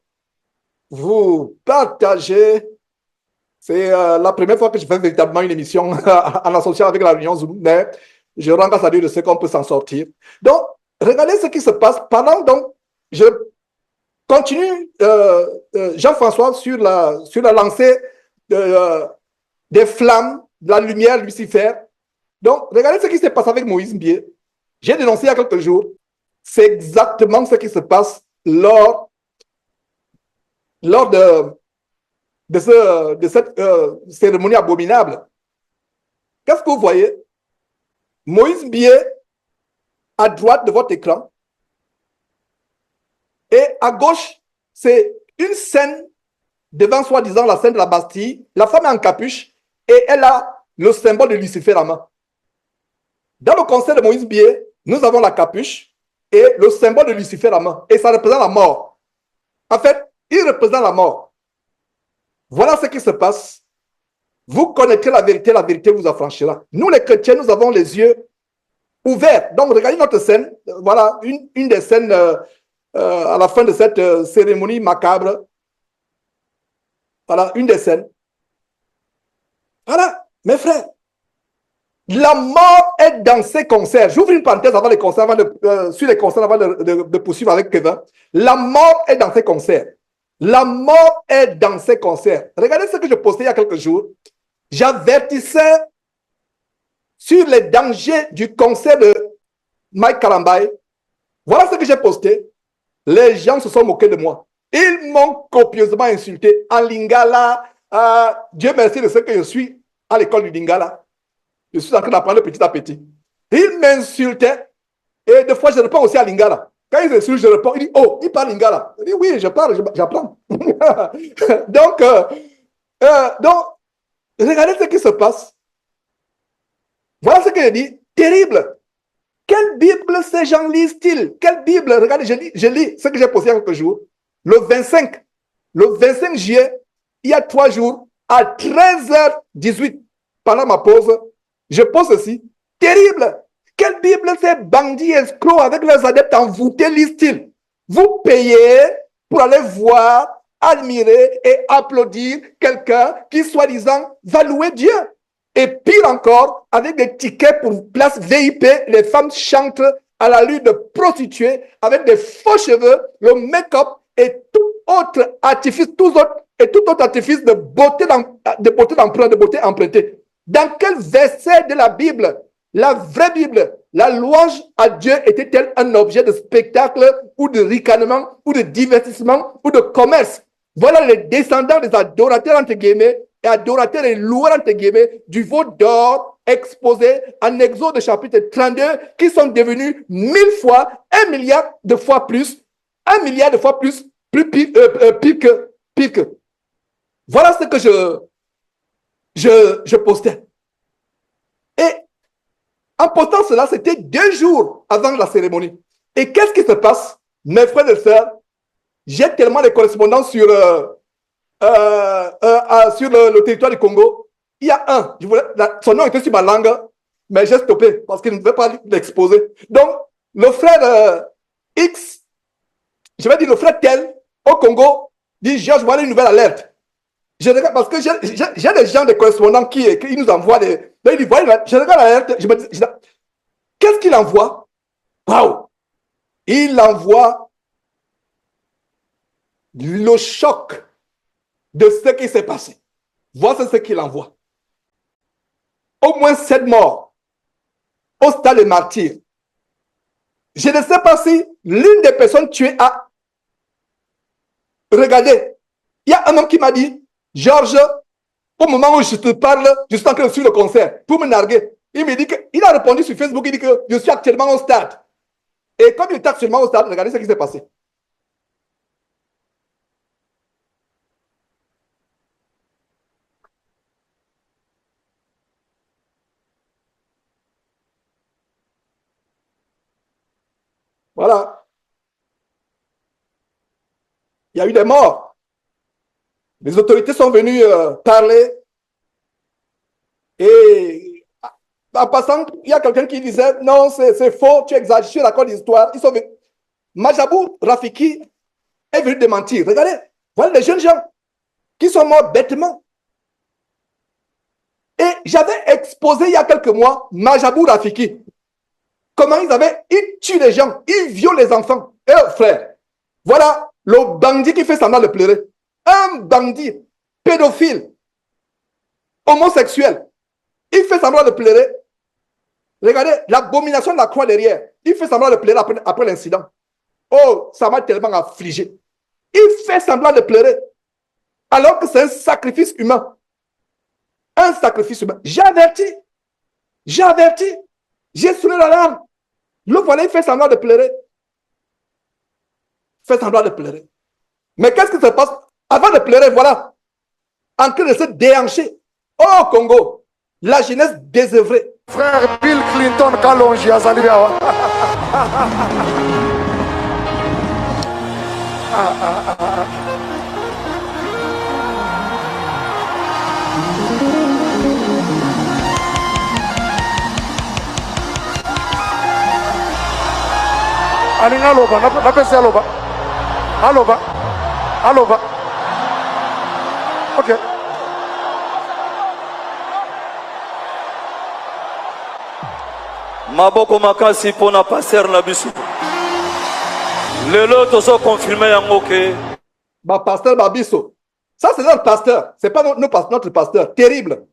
vous partager. C'est la première fois que je fais véritablement une émission en associant avec la Réunion Zoulou, mais je rends grâce à Dieu de ce qu'on peut s'en sortir. Donc, regardez ce qui se passe. Pendant donc, je continue, Jean-François, sur la lancée des flammes, de la lumière, Lucifer. Donc, regardez ce qui se passe avec Moïse Mbié. J'ai dénoncé il y a quelques jours. C'est exactement ce qui se passe lors de cette cérémonie abominable. Qu'est-ce que vous voyez? Moïse Mbié, à droite de votre écran, et à gauche, c'est une scène devant soi-disant la scène de la Bastille. La femme est en capuche et elle a le symbole de Lucifer à main. Dans le concert de Moïse Mbié, nous avons la capuche et le symbole de Lucifer à main. Et ça représente la mort. En fait, il représente la mort. Voilà ce qui se passe. Vous connaîtrez la vérité vous affranchira. Nous, les chrétiens, nous avons les yeux ouverts. Donc, regardez notre scène. Voilà, une des scènes à la fin de cette cérémonie macabre. Voilà, une des scènes. Voilà, mes frères. La mort est dans ces concerts. J'ouvre une parenthèse avant les concerts, sur les concerts, avant de poursuivre avec Kevin. La mort est dans ces concerts. La mort est dans ces concerts. Regardez ce que je postais il y a quelques jours. J'avertissais sur les dangers du concert de Mike Karambay. Voilà ce que j'ai posté. Les gens se sont moqués de moi. Ils m'ont copieusement insulté en lingala. Dieu merci de ce que je suis à l'école du lingala. Je suis en train d'apprendre petit à petit. Ils m'insultaient. Et des fois, je réponds aussi à lingala. Quand ils insultent, je réponds. Ils disent, oh, il parle lingala. Je dis, oui, je parle, j'apprends. donc, regardez ce qui se passe. Voilà ce que je dis. Terrible. Quelle Bible ces gens lisent-ils? Quelle Bible? Regardez, je lis ce que j'ai posté il y a quelques jours. Le 25 juillet, il y a 3 jours, à 13h18, pendant ma pause, je pose ceci. Terrible. Quelle Bible ces bandits escrocs avec leurs adeptes envoûtés lisent-ils? Vous payez pour aller voir, admirer et applaudir quelqu'un qui, soi-disant, va louer Dieu. Et pire encore, avec des tickets pour place VIP, les femmes chantent à la lutte de prostituées avec des faux cheveux, le make-up et tout autre artifice, tout autre artifice de beauté d'emprunt, de beauté empruntée. Dans quel verset de la Bible, la vraie Bible, la louange à Dieu était-elle un objet de spectacle ou de ricanement ou de divertissement ou de commerce? Voilà les descendants des adorateurs entre guillemets et adorateurs et loueurs entre guillemets du veau d'or exposés en Exode chapitre 32 qui sont devenus 1000 fois, 1 milliard de fois plus, 1 milliard de fois plus pire que. Voilà ce que je postais. Et en postant cela, c'était 2 jours avant la cérémonie. Et qu'est-ce qui se passe, mes frères et sœurs? J'ai tellement de correspondances sur le territoire du Congo. Il y a un, son nom était sur ma langue, mais j'ai stoppé parce qu'il ne veut pas l'exposer. Donc, le frère X, je vais dire le frère tel, au Congo, dit Georges, voilà une nouvelle alerte. Je regarde, parce que j'ai des gens, des correspondants qui nous envoient des. Là, il dit, voilà, je regarde l'alerte, je me dis, qu'est-ce qu'il envoie? Waouh! Il envoie le choc de ce qui s'est passé. Voici ce qu'il envoie. Au moins 7 morts au stade des martyrs. Je ne sais pas si l'une des personnes tuées a regardé. Il y a un homme qui m'a dit, Georges, au moment où je te parle, je suis en train de suivre le concert pour me narguer. Il me dit qu'il a répondu sur Facebook, il dit que je suis actuellement au stade. Et comme il est actuellement au stade, regardez ce qui s'est passé. Voilà. Il y a eu des morts. Les autorités sont venues parler. Et en passant, il y a quelqu'un qui disait, non, c'est faux, tu exagères, je suis d'accord d'histoire. Ils sont venus. Majabou Rafiki est venu démentir. Regardez, voilà les jeunes gens qui sont morts bêtement. Et j'avais exposé il y a quelques mois Majabou Rafiki. Comment ils tuent les gens, ils violent les enfants. Eh frère, voilà le bandit qui fait semblant de pleurer. Un bandit pédophile, homosexuel. Il fait semblant de pleurer. Regardez, l'abomination de la croix derrière. Il fait semblant de pleurer après l'incident. Oh, ça m'a tellement affligé. Il fait semblant de pleurer. Alors que c'est un sacrifice humain. Un sacrifice humain. J'ai averti. J'ai sonné l'alarme. Le voilà, il fait semblant de pleurer. Mais qu'est-ce qui se passe? Avant de pleurer, voilà. En train de se déhancher. Oh, Congo. La jeunesse désœuvrée. Frère Bill Clinton Kalonji Azalibiawa. Aninga aloba, napesi aloba. Aloba. Ok. Maboko makasi pona passer na biso. Lelo tozo confirmer yango ke Ba pasteur Babiso. Ça c'est notre pasteur, c'est pas notre pasteur, terrible.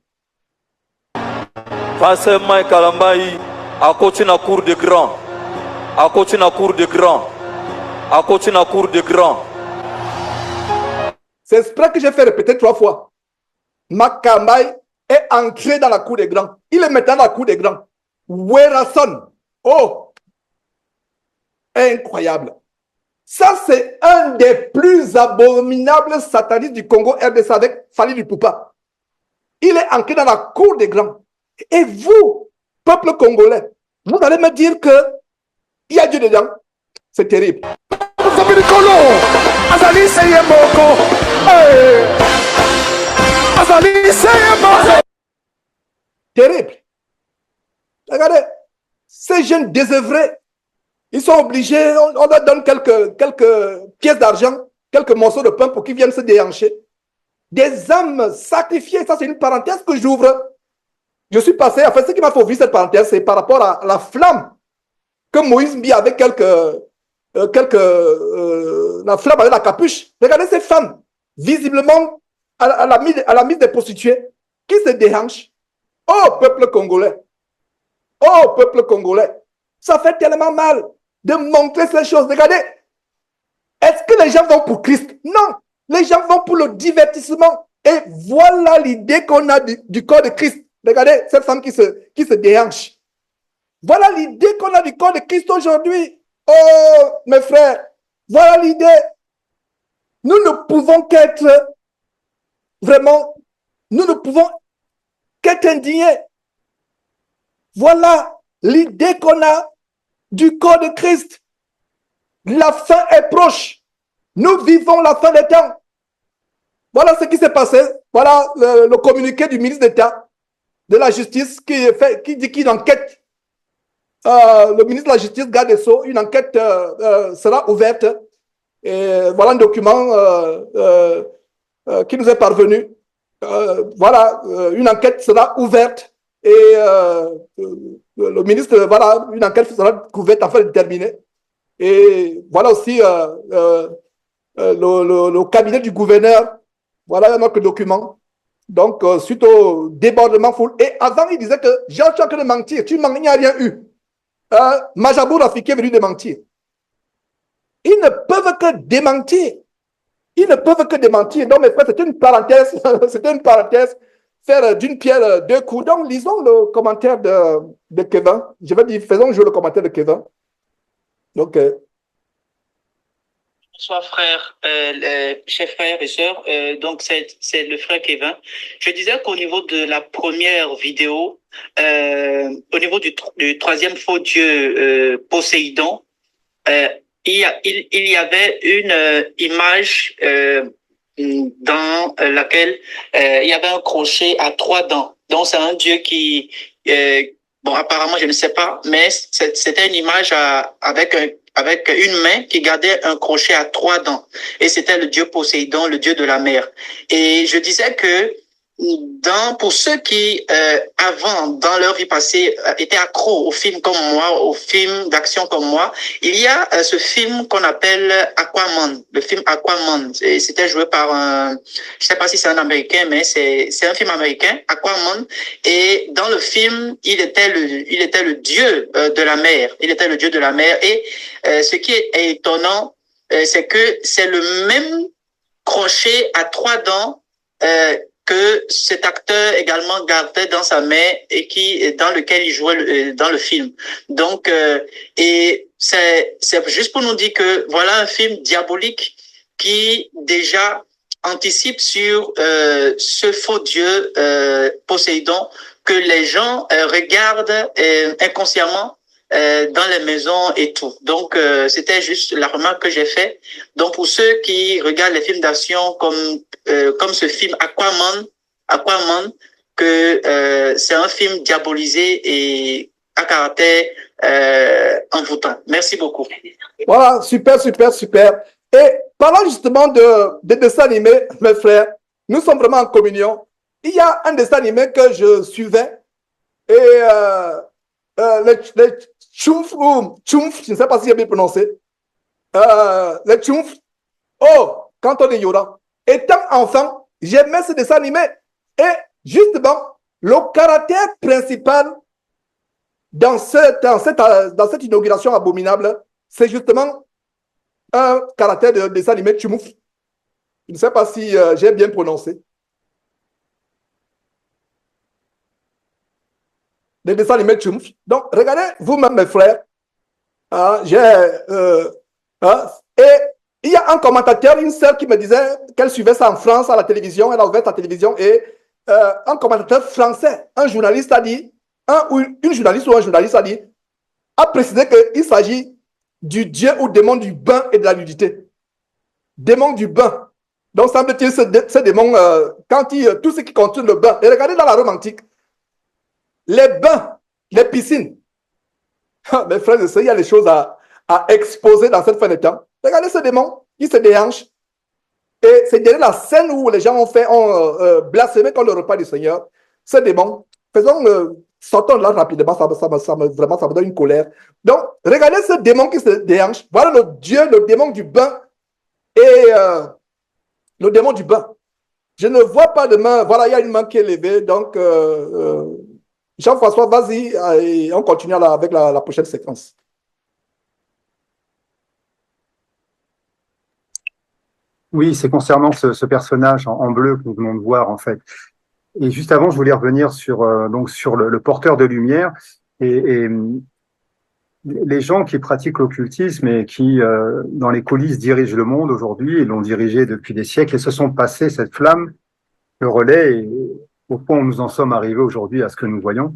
Pasteur Mike Kalambai akoti na cour de grand. C'est exprès que j'ai fait répéter 3 fois. Makambai est entré dans la cour des grands. Il est maintenant dans la cour des grands. Werason. Oh! Incroyable. Ça, c'est un des plus abominables satanistes du Congo RDC avec Fali Lupupa. Il est entré dans la cour des grands. Et vous, peuple congolais, vous allez me dire que il y a Dieu dedans. C'est terrible. Terrible. Regardez, ces jeunes désœuvrés, ils sont obligés, on leur donne quelques pièces d'argent, quelques morceaux de pain pour qu'ils viennent se déhancher. Des âmes sacrifiées, ça c'est une parenthèse que j'ouvre. Je suis passé, en fait, ce qui m'a fait ouvrir cette parenthèse, c'est par rapport à la flamme que Moïse mit avec la flamme avec la capuche. Regardez ces femmes, visiblement à la mise des prostituées, qui se déhanchent. Oh, peuple congolais! Ça fait tellement mal de montrer ces choses. Regardez, est-ce que les gens vont pour Christ? Non, les gens vont pour le divertissement. Et voilà l'idée qu'on a du corps de Christ. Regardez cette femme qui se déhanche. Voilà l'idée qu'on a du corps de Christ aujourd'hui. Oh, mes frères, voilà l'idée. Nous ne pouvons qu'être vraiment, nous ne pouvons qu'être indignés. Voilà l'idée qu'on a du corps de Christ. La fin est proche. Nous vivons la fin des temps. Voilà ce qui s'est passé. Voilà le communiqué du ministre d'État de la Justice qui dit qu'une enquête, le ministre de la Justice, garde des Sceaux, une enquête sera ouverte. Et voilà un document qui nous est parvenu. Voilà, une enquête sera ouverte et le ministre, voilà, une enquête sera ouverte afin de déterminer. Et voilà aussi le cabinet du gouverneur, voilà un autre document. Donc, suite au débordement foule. Et avant, il disait que j'ai en train de mentir. Tu mens, il n'y a rien eu. Majabou Rafiki est venu démentir. Ils ne peuvent que démentir. Ils ne peuvent que démentir. Donc, mes frères, c'est une parenthèse. C'était une parenthèse. Faire d'une pierre deux coups. Donc, lisons le commentaire de Kevin. Je vais dire, faisons jouer le commentaire de Kevin. Donc, bonsoir frères, chers frères et sœurs. Donc c'est le frère Kevin. Je disais qu'au niveau de la première vidéo, au niveau du troisième faux dieu Poséidon, il y avait une image dans laquelle il y avait un crochet à 3 dents. Donc c'est un dieu qui, bon apparemment je ne sais pas, mais c'était une image avec une main qui gardait un crochet à 3 dents. Et c'était le dieu Poséidon, le dieu de la mer. Et je disais que pour ceux qui, avant, dans leur vie passée, étaient accros aux films comme moi, aux films d'action comme moi, il y a ce film qu'on appelle Aquaman, le film Aquaman. C'était joué par je sais pas si c'est un Américain, mais c'est un film américain, Aquaman. Et dans le film, il était le dieu de la mer. Il était le dieu de la mer. Et ce qui est étonnant, c'est que c'est le même crochet à 3 dents que cet acteur également gardait dans sa main et dans lequel il jouait dans le film. Donc, et c'est juste pour nous dire que voilà un film diabolique qui déjà anticipe sur ce faux dieu Poséidon que les gens regardent inconsciemment dans les maisons et tout. Donc, c'était juste la remarque que j'ai faite. Donc, pour ceux qui regardent les films d'action comme ce film Aquaman, que c'est un film diabolisé et à caractère envoûtant. Merci beaucoup. Voilà, super, super, super. Et parlant justement de dessins animés, mes frères, nous sommes vraiment en communion. Il y a un dessin animé que je suivais et les Tchoumf, je ne sais pas si j'ai bien prononcé. Les Tchoumf, oh, quand on est Yoda. Étant enfant, j'aimais ce dessin animé. Et justement, le caractère principal dans cette inauguration abominable, c'est justement un caractère de dessin animé Tchoumf. Je ne sais pas si j'ai bien prononcé. Des dessins animés Tchoumf. Donc, regardez vous-même, mes frères. Et il y a un commentateur, une sœur qui me disait qu'elle suivait ça en France à la télévision. Elle a ouvert la télévision et un commentateur français, un journaliste a dit, une journaliste ou un journaliste a précisé qu'il s'agit du dieu ou démon du bain et de la nudité. Démon du bain. Donc, semble-t-il, ce démon, tout ce qui contient le bain. Et regardez dans la Rome antique, les bains, les piscines. Mes frères et sœurs, il y a des choses à exposer dans cette fin de temps. Regardez ce démon, il se déhanche. Et c'est derrière la scène où les gens ont blasphémé contre le repas du Seigneur. Ce démon, sortons là rapidement, ça me donne une colère. Donc, regardez ce démon qui se déhanche. Voilà le dieu, le démon du bain et le démon du bain. Je ne vois pas de main. Voilà, il y a une main qui est levée. Donc, Jean-François, vas-y, et on continue avec la prochaine séquence. Oui, c'est concernant ce personnage en bleu que nous venons de voir, en fait. Et juste avant, je voulais revenir sur donc sur le porteur de lumière et les gens qui pratiquent l'occultisme et qui, dans les coulisses, dirigent le monde aujourd'hui, et l'ont dirigé depuis des siècles, et se sont passés cette flamme, le relais, et au point où nous en sommes arrivés aujourd'hui à ce que nous voyons.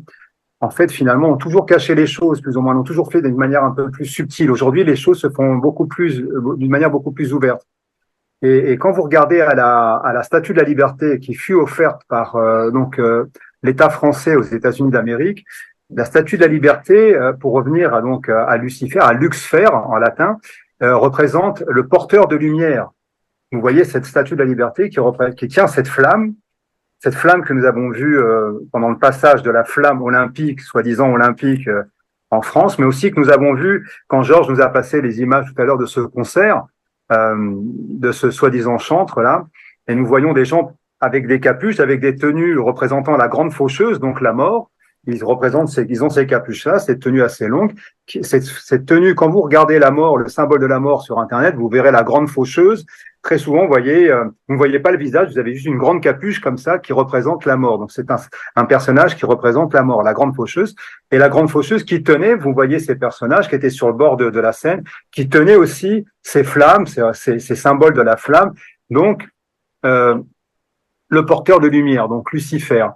En fait, finalement, ont toujours caché les choses, plus ou moins, l'ont toujours fait d'une manière un peu plus subtile. Aujourd'hui, les choses se font d'une manière beaucoup plus ouverte. Et quand vous regardez à la Statue de la Liberté qui fut offerte par l'État français aux États-Unis d'Amérique, la Statue de la Liberté, pour revenir à Lucifer, à Luxfer en latin, représente le porteur de lumière. Vous voyez cette Statue de la Liberté qui tient cette flamme que nous avons vue pendant le passage de la flamme olympique, soi-disant olympique, en France, mais aussi que nous avons vu quand Georges nous a passé les images tout à l'heure de ce concert, de ce soi-disant chantre là, et nous voyons des gens avec des capuches, avec des tenues représentant la grande faucheuse, donc la mort. Ils ont ces capuches-là, cette tenue assez longue. Cette tenue, quand vous regardez la mort, le symbole de la mort sur Internet, vous verrez la grande faucheuse. Très souvent, vous ne voyez pas le visage, vous avez juste une grande capuche comme ça qui représente la mort. Donc c'est un personnage qui représente la mort, la grande faucheuse. Et la grande faucheuse qui tenait, vous voyez ces personnages qui étaient sur le bord de la scène, qui tenaient aussi ces flammes, ces symboles de la flamme. Donc, le porteur de lumière, donc Lucifer.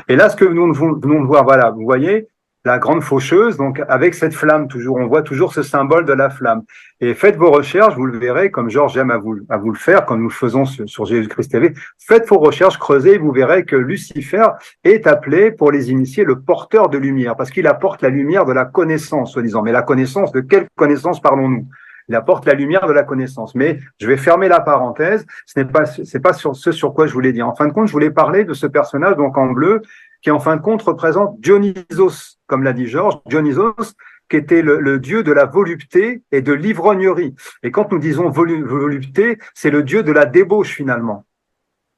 Et là, ce que nous venons de voir, voilà, vous voyez, la grande faucheuse, donc avec cette flamme toujours, on voit toujours ce symbole de la flamme. Et faites vos recherches, vous le verrez, comme Georges aime à vous le faire, comme nous le faisons sur Jésus-Christ TV. Faites vos recherches, creusez, vous verrez que Lucifer est appelé, pour les initiés, le porteur de lumière, parce qu'il apporte la lumière de la connaissance, soi-disant. Mais la connaissance, de quelle connaissance parlons-nous? Il apporte la lumière de la connaissance. Mais je vais fermer la parenthèse. C'est pas sur ce sur quoi je voulais dire. En fin de compte, je voulais parler de ce personnage, donc en bleu, qui en fin de compte représente Dionysos, comme l'a dit Georges. Dionysos, qui était le dieu de la volupté et de l'ivrognerie. Et quand nous disons volupté, c'est le dieu de la débauche, finalement.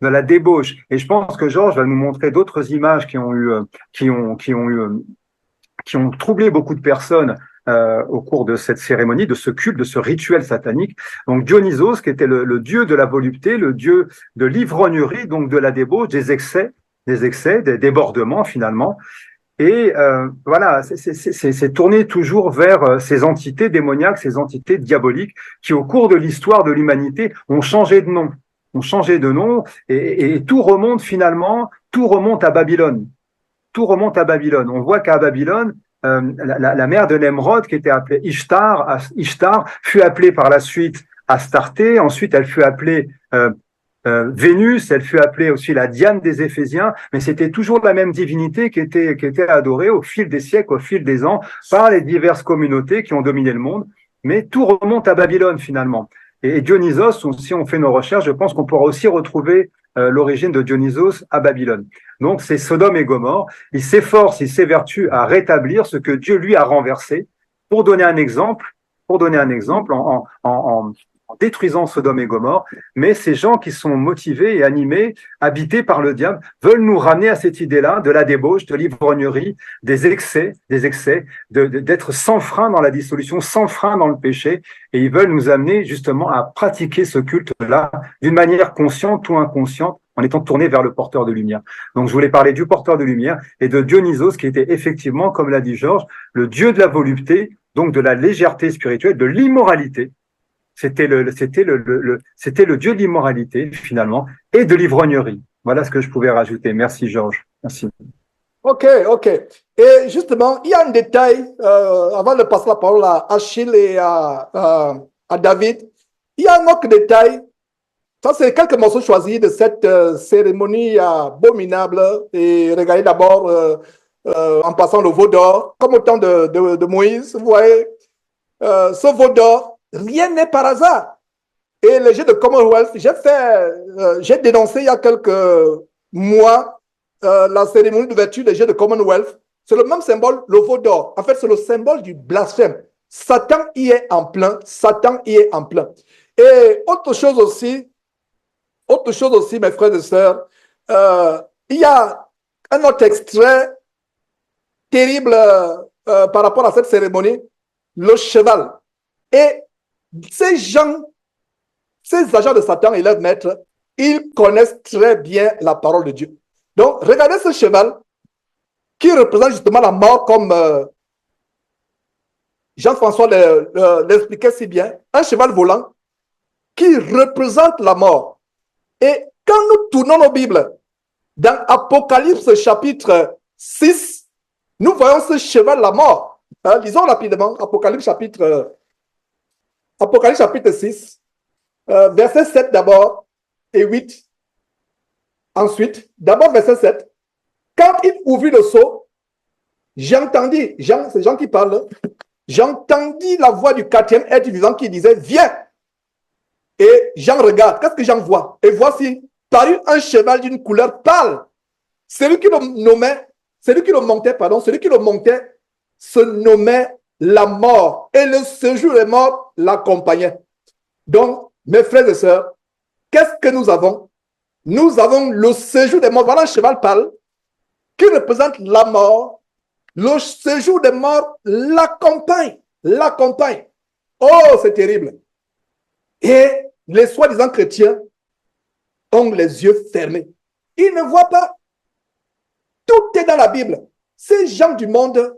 De la débauche. Et je pense que Georges va nous montrer d'autres images qui ont troublé beaucoup de personnes au cours de cette cérémonie, de ce culte, de ce rituel satanique. Donc Dionysos, qui était le dieu de la volupté, le dieu de l'ivrognerie, donc de la débauche, des excès, des débordements finalement. Et voilà, c'est tourné toujours vers ces entités démoniaques, ces entités diaboliques qui, au cours de l'histoire de l'humanité, ont changé de nom. Et tout remonte à Babylone. Tout remonte à Babylone. On voit qu'à Babylone, la mère de Nemrod, qui était appelée Ishtar, fut appelée par la suite Astarté. Ensuite, elle fut appelée Vénus. Elle fut appelée aussi la Diane des Éphésiens. Mais c'était toujours la même divinité qui était adorée au fil des siècles, au fil des ans, par les diverses communautés qui ont dominé le monde. Mais tout remonte à Babylone finalement. Et Dionysos, si on fait nos recherches, je pense qu'on pourra aussi retrouver l'origine de Dionysos à Babylone. Donc c'est Sodome et Gomorrhe. Il s'évertue à rétablir ce que Dieu lui a renversé. Pour donner un exemple, en détruisant Sodome et Gomorrhe, mais ces gens qui sont motivés et animés, habités par le diable, veulent nous ramener à cette idée-là de la débauche, de l'ivrognerie, des excès, d'être sans frein dans la dissolution, sans frein dans le péché, et ils veulent nous amener justement à pratiquer ce culte-là d'une manière consciente ou inconsciente, en étant tourné vers le porteur de lumière. Donc je voulais parler du porteur de lumière et de Dionysos, qui était effectivement, comme l'a dit Georges, le dieu de la volupté, donc de la légèreté spirituelle, de l'immoralité. C'était le dieu de l'immoralité, finalement, et de l'ivrognerie. Voilà ce que je pouvais rajouter. Merci, Georges. Merci. Ok. Et justement, il y a un détail, avant de passer la parole à Achille et à David, il y a un autre détail. Ça, c'est quelques morceaux choisis de cette cérémonie abominable. Et regardez d'abord, en passant le veau d'or, comme au temps de Moïse, vous voyez, ce veau d'or, rien n'est par hasard. Et les Jeux de Commonwealth, j'ai dénoncé il y a quelques mois la cérémonie d'ouverture des Jeux de Commonwealth. C'est le même symbole, le veau d'or. En fait, c'est le symbole du blasphème. Satan y est en plein. Et autre chose aussi, mes frères et sœurs, il y a un autre extrait terrible par rapport à cette cérémonie, le cheval. Et ces agents de Satan et leurs maîtres, ils connaissent très bien la parole de Dieu. Donc, regardez ce cheval qui représente justement la mort comme Jean-François l'expliquait si bien. Un cheval volant qui représente la mort. Et quand nous tournons nos Bibles, dans Apocalypse chapitre 6, nous voyons ce cheval, la mort. Lisons rapidement Apocalypse chapitre 6, verset 7 d'abord et 8. Ensuite, d'abord verset 7. Quand il ouvrit le sceau, j'entendis, c'est Jean qui parle, j'entendis la voix du quatrième être vivant qui disait, viens. Et Jean regarde, qu'est-ce que Jean voit? Et voici, parut un cheval d'une couleur pâle. Celui qui le montait se nommait la mort. Et le séjour des morts l'accompagnait. Donc, mes frères et sœurs, qu'est-ce que nous avons? Nous avons le séjour des morts. Voilà un cheval pâle qui représente la mort. Le séjour des morts l'accompagne. Oh, c'est terrible. Et les soi-disant chrétiens ont les yeux fermés. Ils ne voient pas. Tout est dans la Bible. Ces gens du monde,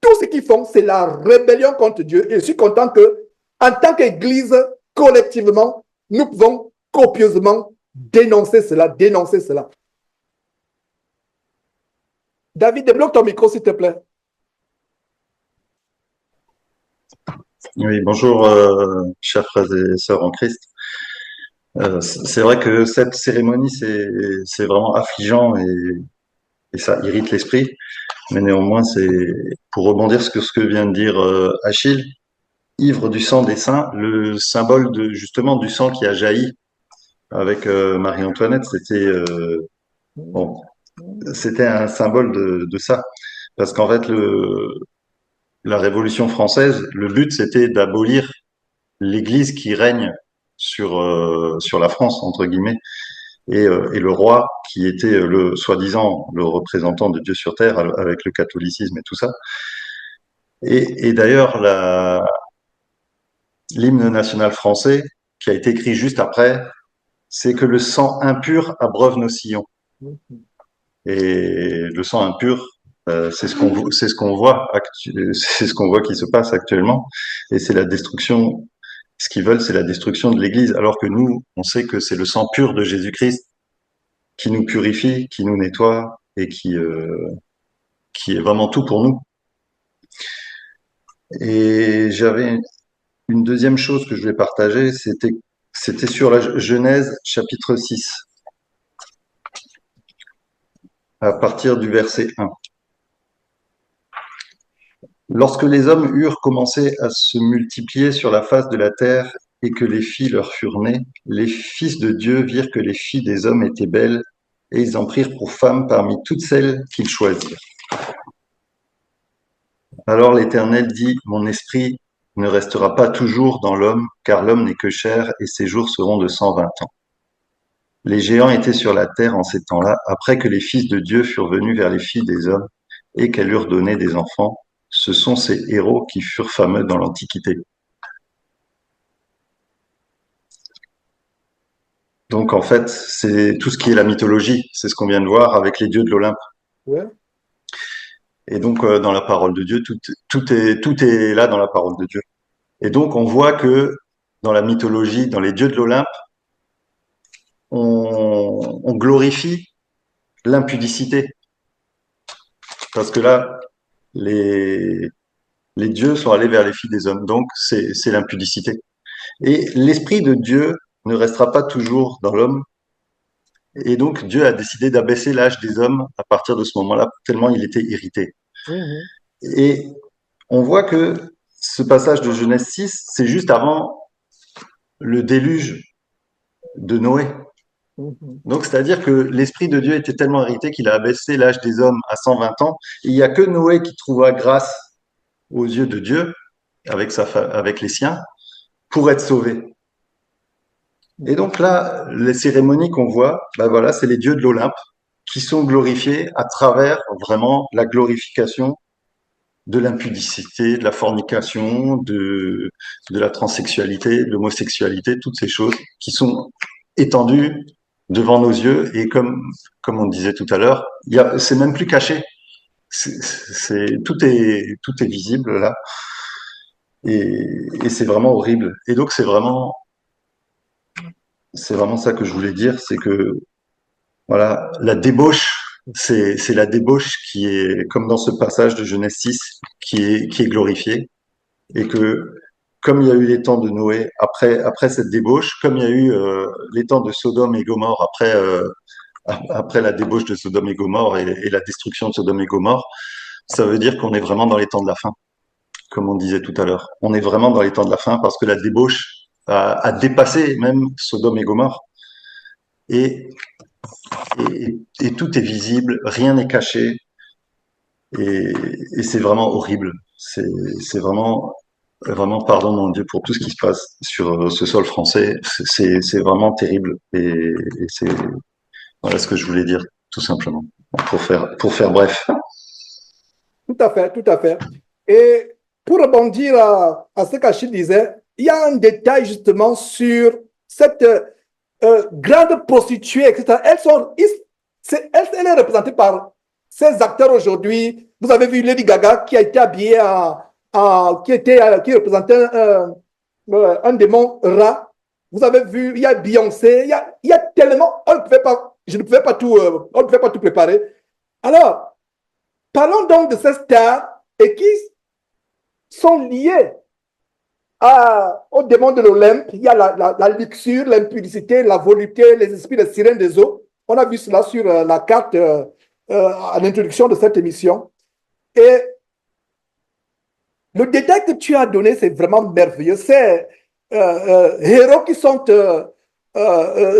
tout ce qu'ils font, c'est la rébellion contre Dieu. Et je suis content que, en tant qu'Église, collectivement, nous pouvons copieusement dénoncer cela. David, débloque ton micro, s'il te plaît. Oui, bonjour, chers frères et sœurs en Christ. C'est vrai que cette cérémonie, c'est vraiment affligeant et ça irrite l'esprit. Mais néanmoins, c'est pour rebondir sur ce que vient de dire Achille, ivre du sang des saints, le symbole justement du sang qui a jailli avec Marie-Antoinette, c'était un symbole de ça. Parce qu'en fait, la Révolution française, le but, c'était d'abolir l'Église qui règne sur la France, entre guillemets, et le roi qui était soi-disant le représentant de Dieu sur terre avec le catholicisme et tout ça. Et d'ailleurs, l'hymne national français, qui a été écrit juste après, c'est que le sang impur abreuve nos sillons. Et le sang impur, c'est ce qu'on voit qui se passe actuellement, et c'est la destruction. Ce qu'ils veulent, c'est la destruction de l'Église, alors que nous, on sait que c'est le sang pur de Jésus-Christ qui nous purifie, qui nous nettoie et qui est vraiment tout pour nous. Et j'avais une deuxième chose que je voulais partager, c'était sur la Genèse chapitre 6, à partir du verset 1. Lorsque les hommes eurent commencé à se multiplier sur la face de la terre et que les filles leur furent nées, les fils de Dieu virent que les filles des hommes étaient belles, et ils en prirent pour femmes parmi toutes celles qu'ils choisirent. Alors l'Éternel dit, mon esprit ne restera pas toujours dans l'homme, car l'homme n'est que chair, et ses jours seront de 120 ans. Les géants étaient sur la terre en ces temps-là, après que les fils de Dieu furent venus vers les filles des hommes, et qu'elles leur donnaient des enfants. Ce sont ces héros qui furent fameux dans l'Antiquité. Donc en fait, c'est tout ce qui est la mythologie, c'est ce qu'on vient de voir avec les dieux de l'Olympe. Ouais. Et donc dans la parole de Dieu, tout est là dans la parole de Dieu. Et donc on voit que dans la mythologie, dans les dieux de l'Olympe, on glorifie l'impudicité. Parce que là, les dieux sont allés vers les filles des hommes, donc c'est l'impudicité. Et l'esprit de Dieu ne restera pas toujours dans l'homme, et donc Dieu a décidé d'abaisser l'âge des hommes à partir de ce moment-là, tellement il était irrité. Et on voit que ce passage de Genèse 6, c'est juste avant le déluge de Noé. Donc, c'est-à-dire que l'Esprit de Dieu était tellement irrité qu'il a abaissé l'âge des hommes à 120 ans. Et il n'y a que Noé qui trouva grâce aux yeux de Dieu, avec les siens, pour être sauvé. Et donc là, les cérémonies qu'on voit, ben voilà, c'est les dieux de l'Olympe qui sont glorifiés à travers vraiment la glorification de l'impudicité, de la fornication, de la transsexualité, de l'homosexualité, toutes ces choses qui sont étendues devant nos yeux et comme on disait tout à l'heure, c'est même plus caché. Tout est visible là et c'est vraiment horrible. Et donc c'est vraiment ça que je voulais dire, c'est que voilà, la débauche, c'est la débauche qui est comme dans ce passage de Genèse 6 qui est glorifiée et que comme il y a eu les temps de Noé après cette débauche, comme il y a eu les temps de Sodome et Gomorrhe après la débauche de Sodome et Gomorrhe et la destruction de Sodome et Gomorrhe, ça veut dire qu'on est vraiment dans les temps de la fin, comme on disait tout à l'heure. On est vraiment dans les temps de la fin parce que la débauche a dépassé même Sodome et Gomorrhe. Et tout est visible, rien n'est caché, et c'est vraiment horrible. C'est vraiment, pardon mon Dieu pour tout ce qui se passe sur ce sol français. C'est vraiment terrible, et c'est voilà ce que je voulais dire, tout simplement, pour faire bref. Tout à fait, tout à fait. Et pour rebondir à ce qu'Achille disait, il y a un détail justement sur cette grande prostituée, etc. Elle est représentée par ces acteurs aujourd'hui. Vous avez vu Lady Gaga qui a été habillée qui représentait un démon rat. Vous avez vu, il y a Beyoncé, il y a tellement, on ne pouvait pas tout préparer. Alors, parlons donc de ces stars et qui sont liées au démon de l'Olympe. Il y a la luxure, l'impudicité, la volupté, les esprits de sirènes des eaux. On a vu cela sur la carte à l'introduction de cette émission. Et le détail que tu as donné, c'est vraiment merveilleux. C'est héros qui sont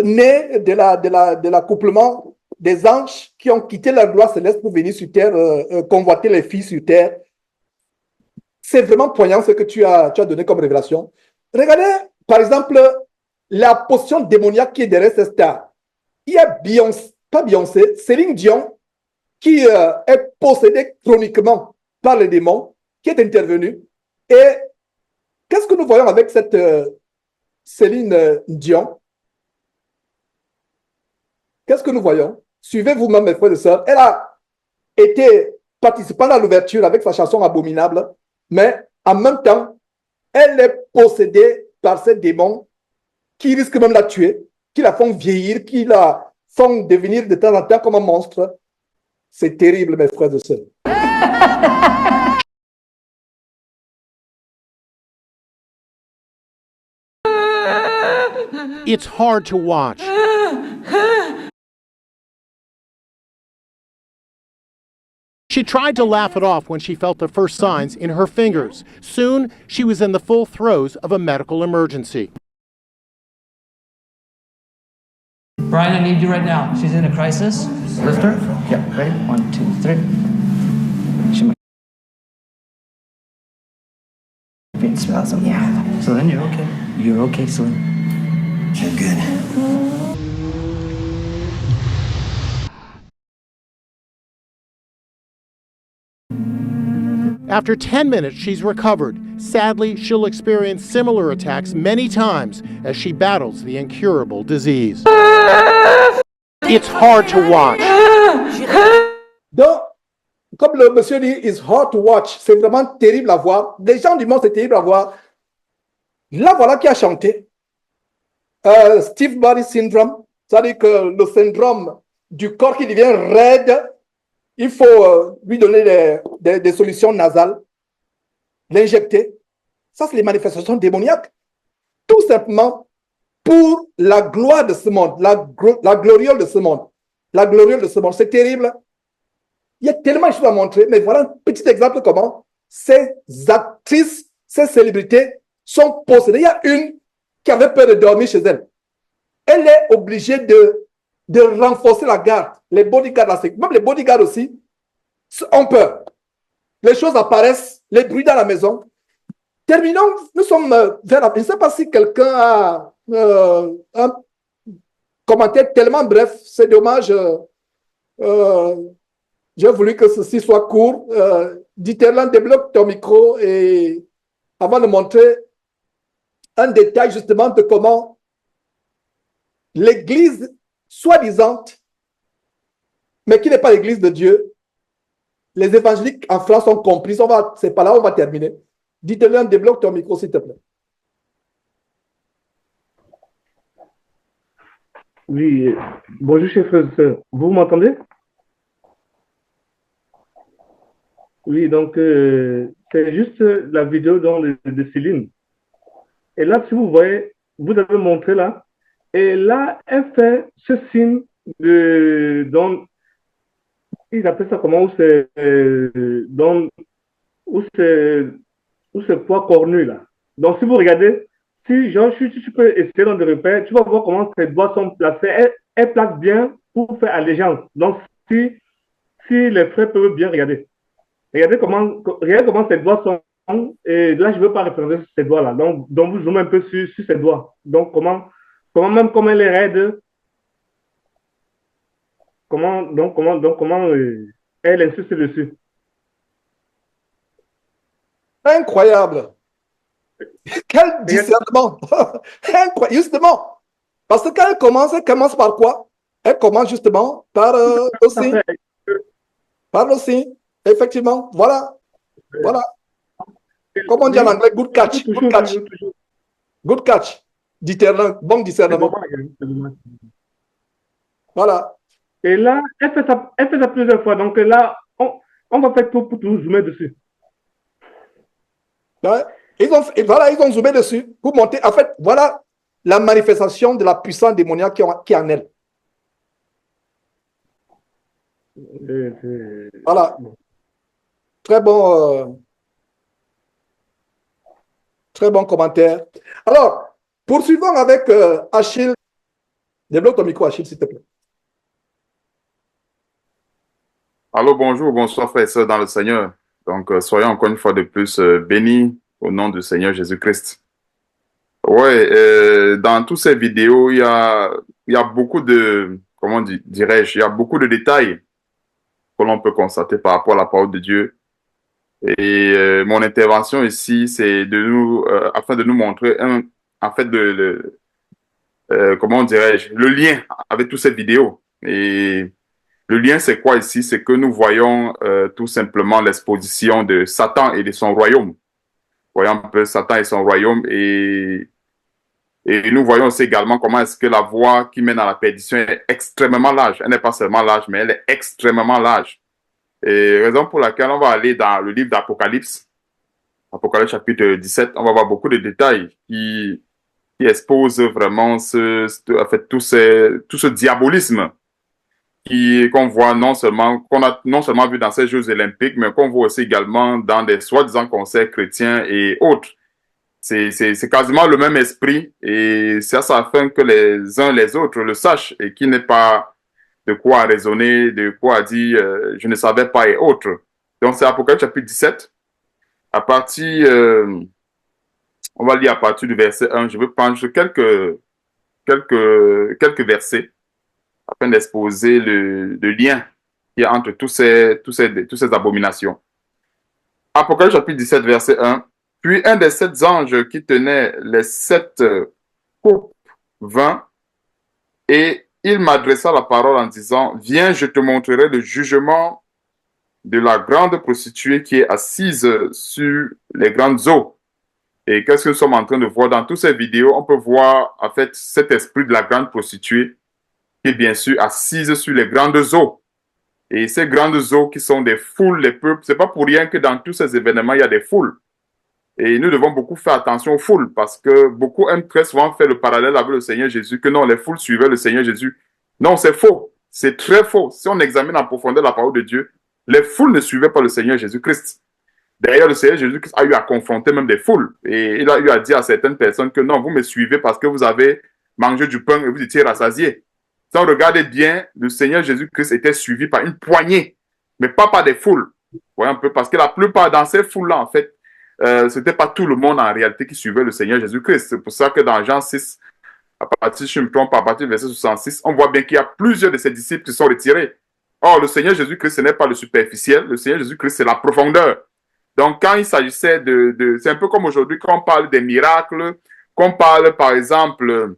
nés de l'accouplement des anges qui ont quitté la gloire céleste pour venir sur terre, convoiter les filles sur terre. C'est vraiment poignant ce que tu as donné comme révélation. Regardez, par exemple, la potion démoniaque qui est derrière ces stars. Il y a Céline Dion, qui est possédée chroniquement par les démons, qui est intervenue. Et qu'est-ce que nous voyons avec cette Céline Dion? Qu'est-ce que nous voyons? Suivez vous-même, mes frères et sœurs. Elle a été participante à l'ouverture avec sa chanson Abominable, mais en même temps, elle est possédée par ces démons qui risquent même de la tuer, qui la font vieillir, qui la font devenir de temps en temps comme un monstre. C'est terrible, mes frères et sœurs. It's hard to watch. She tried to laugh it off when she felt the first signs in her fingers. Soon, she was in the full throes of a medical emergency. Brian, I need you right now. She's in a crisis. Lift her. Yeah, ready? 1, 2, 3. She might be in spasm. Yeah. Celine, you're okay. You're okay, Celine. You're good. After 10 minutes, she's recovered. Sadly, she'll experience similar attacks many times as she battles the incurable disease. It's hard to watch. Donc, comme le monsieur dit, it's hard to watch. C'est vraiment terrible à voir. Les gens du monde, c'est terrible à voir. Là, voilà qui a chanté. Steve Body Syndrome. C'est-à-dire que le syndrome du corps qui devient raide, il faut lui donner des solutions nasales, l'injecter. Ça, c'est les manifestations démoniaques. Tout simplement pour la gloire de ce monde, la gloriole de ce monde. La gloriole de ce monde, c'est terrible. Il y a tellement de choses à montrer, mais voilà un petit exemple comment ces actrices, ces célébrités sont possédées. Il y a une qui avait peur de dormir chez elle. Elle est obligée de renforcer la garde. Les bodyguards, même les bodyguards aussi, ont peur. Les choses apparaissent, les bruits dans la maison. Terminons, nous sommes vers la... Je ne sais pas si quelqu'un a un commentaire tellement bref, c'est dommage. J'ai voulu que ceci soit court. Dieterland, débloque ton micro et avant de montrer un détail justement de comment l'Église soi-disant, mais qui n'est pas l'Église de Dieu. Les évangéliques en France sont complices. C'est par là on va terminer. Dites-leur, débloque ton micro, s'il te plaît. Oui, bonjour chers frères et sœurs. Vous m'entendez? Oui, donc c'est juste la vidéo de Céline. Et là, si vous voyez, vous avez montré là, et là, elle fait ce signe ils appellent ça comment, où c'est poids cornu là. Donc si vous regardez, si tu peux essayer dans des repères, tu vas voir comment ses doigts sont placés. Elle place bien pour faire allégeance. Donc si les frères peuvent bien regarder. Regardez comment ses doigts sont. Et là, je ne veux pas référencer sur ces doigts-là. Donc, vous zoomez un peu sur ses doigts. Donc, comment elle est raide, comment elle insiste dessus. Incroyable. Quel discernement. Incroyable. Justement. Parce que quand elle commence par quoi? Elle commence justement par le signe. Par le signe. Effectivement. Voilà. Voilà. Comme on dit en anglais, good catch. Good catch. Good catch. Bon discernement. Voilà. Et là, elle fait ça plusieurs fois. Donc là, on va faire tout pour tout zoomer dessus. Ouais. Ils ont zoomé dessus pour montrer. En fait, voilà la manifestation de la puissance démoniaque qui est en elle. Voilà. Très bon commentaire. Alors, poursuivons avec Achille. Débloque ton micro, Achille, s'il te plaît. Allô, bonjour, bonsoir frères et sœurs dans le Seigneur. Donc, soyons encore une fois de plus bénis au nom du Seigneur Jésus-Christ. Ouais, dans toutes ces vidéos, il y a beaucoup de, comment dirais-je, il y a beaucoup de détails que l'on peut constater par rapport à la parole de Dieu. Et mon intervention ici, c'est afin de nous montrer comment dirais-je, le lien avec toutes ces vidéos. Et le lien, c'est quoi ici? C'est que nous voyons tout simplement l'exposition de Satan et de son royaume. Voyons un peu Satan et son royaume et nous voyons aussi également comment est-ce que la voie qui mène à la perdition est extrêmement large. Elle n'est pas seulement large, mais elle est extrêmement large. Et raison pour laquelle on va aller dans le livre d'Apocalypse, Apocalypse chapitre 17, on va voir beaucoup de détails qui exposent vraiment tout ce diabolisme qu'on voit qu'on a non seulement vu dans ces Jeux olympiques, mais qu'on voit aussi également dans des soi-disant concerts chrétiens et autres. C'est quasiment le même esprit et c'est ça afin que les uns les autres le sachent et qu'il n'ait pas de quoi raisonner, de quoi dire je ne savais pas et autres. Donc c'est Apocalypse chapitre 17. À partir, on va lire à partir du verset 1. Je veux prendre quelques versets afin d'exposer le lien qu'il y a entre toutes ces abominations. Apocalypse chapitre 17, verset 1. Puis un des 7 anges qui tenait les 7 coupes vint et il m'adressa la parole en disant, viens, je te montrerai le jugement de la grande prostituée qui est assise sur les grandes eaux. Et qu'est-ce que nous sommes en train de voir dans toutes ces vidéos? On peut voir en fait cet esprit de la grande prostituée qui est bien sûr assise sur les grandes eaux. Et ces grandes eaux qui sont des foules, les peuples, c'est pas pour rien que dans tous ces événements, il y a des foules. Et nous devons beaucoup faire attention aux foules parce que beaucoup aiment très souvent faire le parallèle avec le Seigneur Jésus, que non, les foules suivaient le Seigneur Jésus. Non, c'est faux. C'est très faux. Si on examine en profondeur la parole de Dieu, les foules ne suivaient pas le Seigneur Jésus-Christ. D'ailleurs, le Seigneur Jésus-Christ a eu à confronter même des foules. Et il a eu à dire à certaines personnes que non, vous me suivez parce que vous avez mangé du pain et vous étiez rassasiés. Si on regardait bien, le Seigneur Jésus-Christ était suivi par une poignée, mais pas par des foules. Vous voyez un peu, parce que la plupart dans ces foules-là, en fait, c'était pas tout le monde en réalité qui suivait le Seigneur Jésus-Christ. C'est pour ça que dans Jean 6, à partir du verset 66, on voit bien qu'il y a plusieurs de ses disciples qui sont retirés. Or, le Seigneur Jésus-Christ, ce n'est pas le superficiel. Le Seigneur Jésus-Christ, c'est la profondeur. Donc, quand il s'agissait c'est un peu comme aujourd'hui, quand on parle des miracles, qu'on parle, par exemple,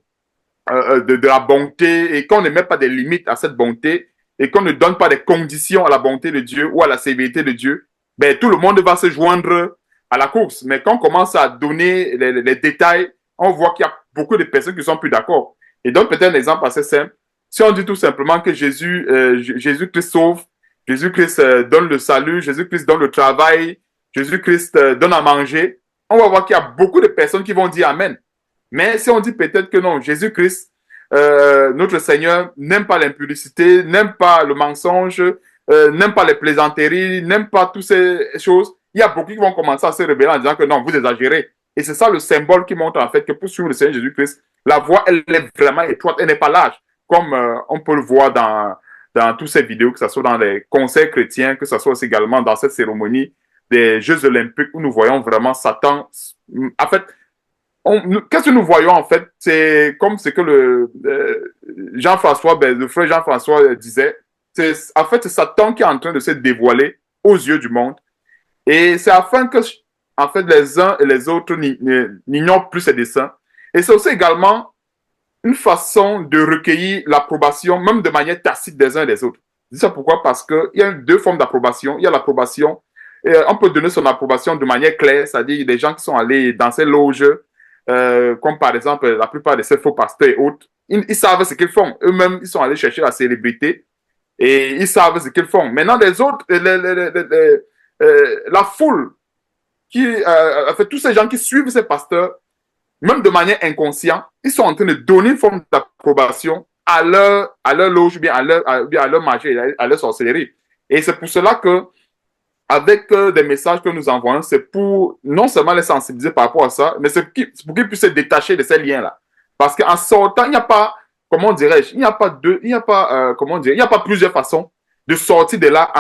de la bonté et qu'on ne met pas des limites à cette bonté et qu'on ne donne pas des conditions à la bonté de Dieu ou à la sévérité de Dieu, ben, tout le monde va se joindre à la course. Mais quand on commence à donner les détails, on voit qu'il y a beaucoup de personnes qui sont plus d'accord. Et donc, peut-être un exemple assez simple. Si on dit tout simplement que Jésus-Christ sauve, Jésus-Christ donne le salut, Jésus-Christ donne le travail, Jésus-Christ donne à manger, on va voir qu'il y a beaucoup de personnes qui vont dire Amen. Mais si on dit peut-être que non, Jésus-Christ, notre Seigneur, n'aime pas l'impudicité, n'aime pas le mensonge, n'aime pas les plaisanteries, n'aime pas toutes ces choses, il y a beaucoup qui vont commencer à se rebeller en disant que non, vous exagérez. Et c'est ça le symbole qui montre en fait que pour suivre le Seigneur Jésus-Christ, la voie, elle est vraiment étroite, elle n'est pas large, comme on peut le voir dans toutes ces vidéos, que ce soit dans les concerts chrétiens, que ce soit aussi également dans cette cérémonie des Jeux olympiques où nous voyons vraiment Satan. En fait, qu'est-ce que nous voyons en fait? C'est comme ce que le frère Jean-François disait. En fait, c'est Satan qui est en train de se dévoiler aux yeux du monde. Et c'est afin que, en fait, les uns et les autres n'ignorent plus ses desseins. Et c'est aussi également une façon de recueillir l'approbation, même de manière tacite des uns et des autres. Je dis ça pourquoi? Parce qu'il y a deux formes d'approbation. Il y a l'approbation, on peut donner son approbation de manière claire, c'est-à-dire des gens qui sont allés dans ces loges, comme par exemple la plupart de ces faux pasteurs et autres. Ils savent ce qu'ils font. Eux-mêmes, ils sont allés chercher la célébrité et ils savent ce qu'ils font. Maintenant, les autres, la foule, en fait, tous ces gens qui suivent ces pasteurs, même de manière inconsciente, ils sont en train de donner une forme d'approbation à leur loge, bien à leur magie, à leur sorcellerie. Et c'est pour cela que, avec des messages que nous envoyons, c'est pour non seulement les sensibiliser par rapport à ça, mais c'est pour qu'ils puissent se détacher de ces liens-là. Parce qu'en sortant, il n'y a pas, comment dirais-je, il n'y a pas plusieurs façons de sortir de là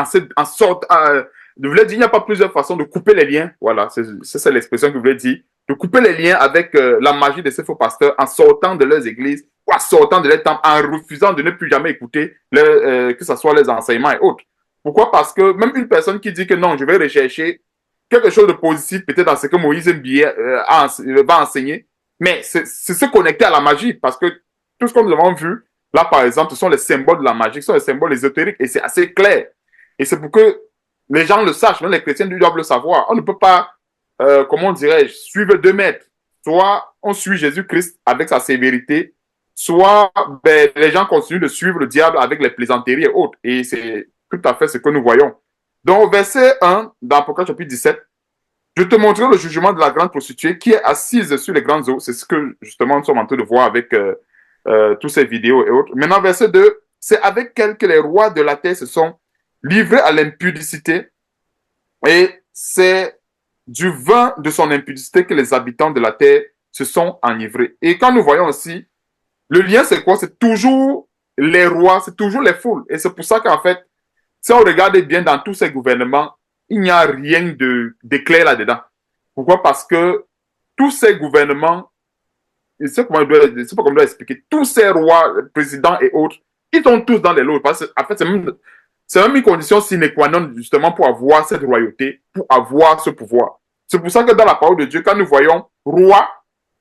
je voulais dire, il n'y a pas plusieurs façons de couper les liens. Voilà, c'est l'expression que je voulais dire. De couper les liens avec la magie de ces faux pasteurs en sortant de leurs églises ou en sortant de leurs temples, en refusant de ne plus jamais écouter que ce soit les enseignements et autres. Pourquoi? Parce que même une personne qui dit que non, je vais rechercher quelque chose de positif, peut-être dans ce que Moïse va enseigner, mais c'est se connecter à la magie, parce que tout ce que nous avons vu, là par exemple, ce sont les symboles de la magie, ce sont les symboles ésotériques, et c'est assez clair. Et c'est pour que les gens le sachent, même les chrétiens doivent le savoir. On ne peut pas, suivre 2 maîtres. Soit on suit Jésus-Christ avec sa sévérité, soit les gens continuent de suivre le diable avec les plaisanteries et autres. Et c'est tout à fait ce que nous voyons. Donc, verset 1, dans Apocalypse chapitre 17, je te montrerai le jugement de la grande prostituée qui est assise sur les grandes eaux. C'est ce que, justement, nous sommes en train de voir avec toutes ces vidéos et autres. Maintenant, verset 2, c'est avec elle que les rois de la terre se sont livrés à l'impudicité, et c'est du vin de son impudicité que les habitants de la terre se sont enivrés. Et quand nous voyons aussi, le lien c'est quoi? C'est toujours les rois, c'est toujours les foules. Et c'est pour ça qu'en fait, si on regarde bien dans tous ces gouvernements, il n'y a rien d'éclair là-dedans. Pourquoi? Parce que tous ces gouvernements, je ne sais pas comment je dois expliquer, tous ces rois, présidents et autres, ils sont tous dans les lots. Parce qu'en fait, c'est même une condition sine qua non, justement, pour avoir cette royauté, pour avoir ce pouvoir. C'est pour ça que dans la parole de Dieu, quand nous voyons roi,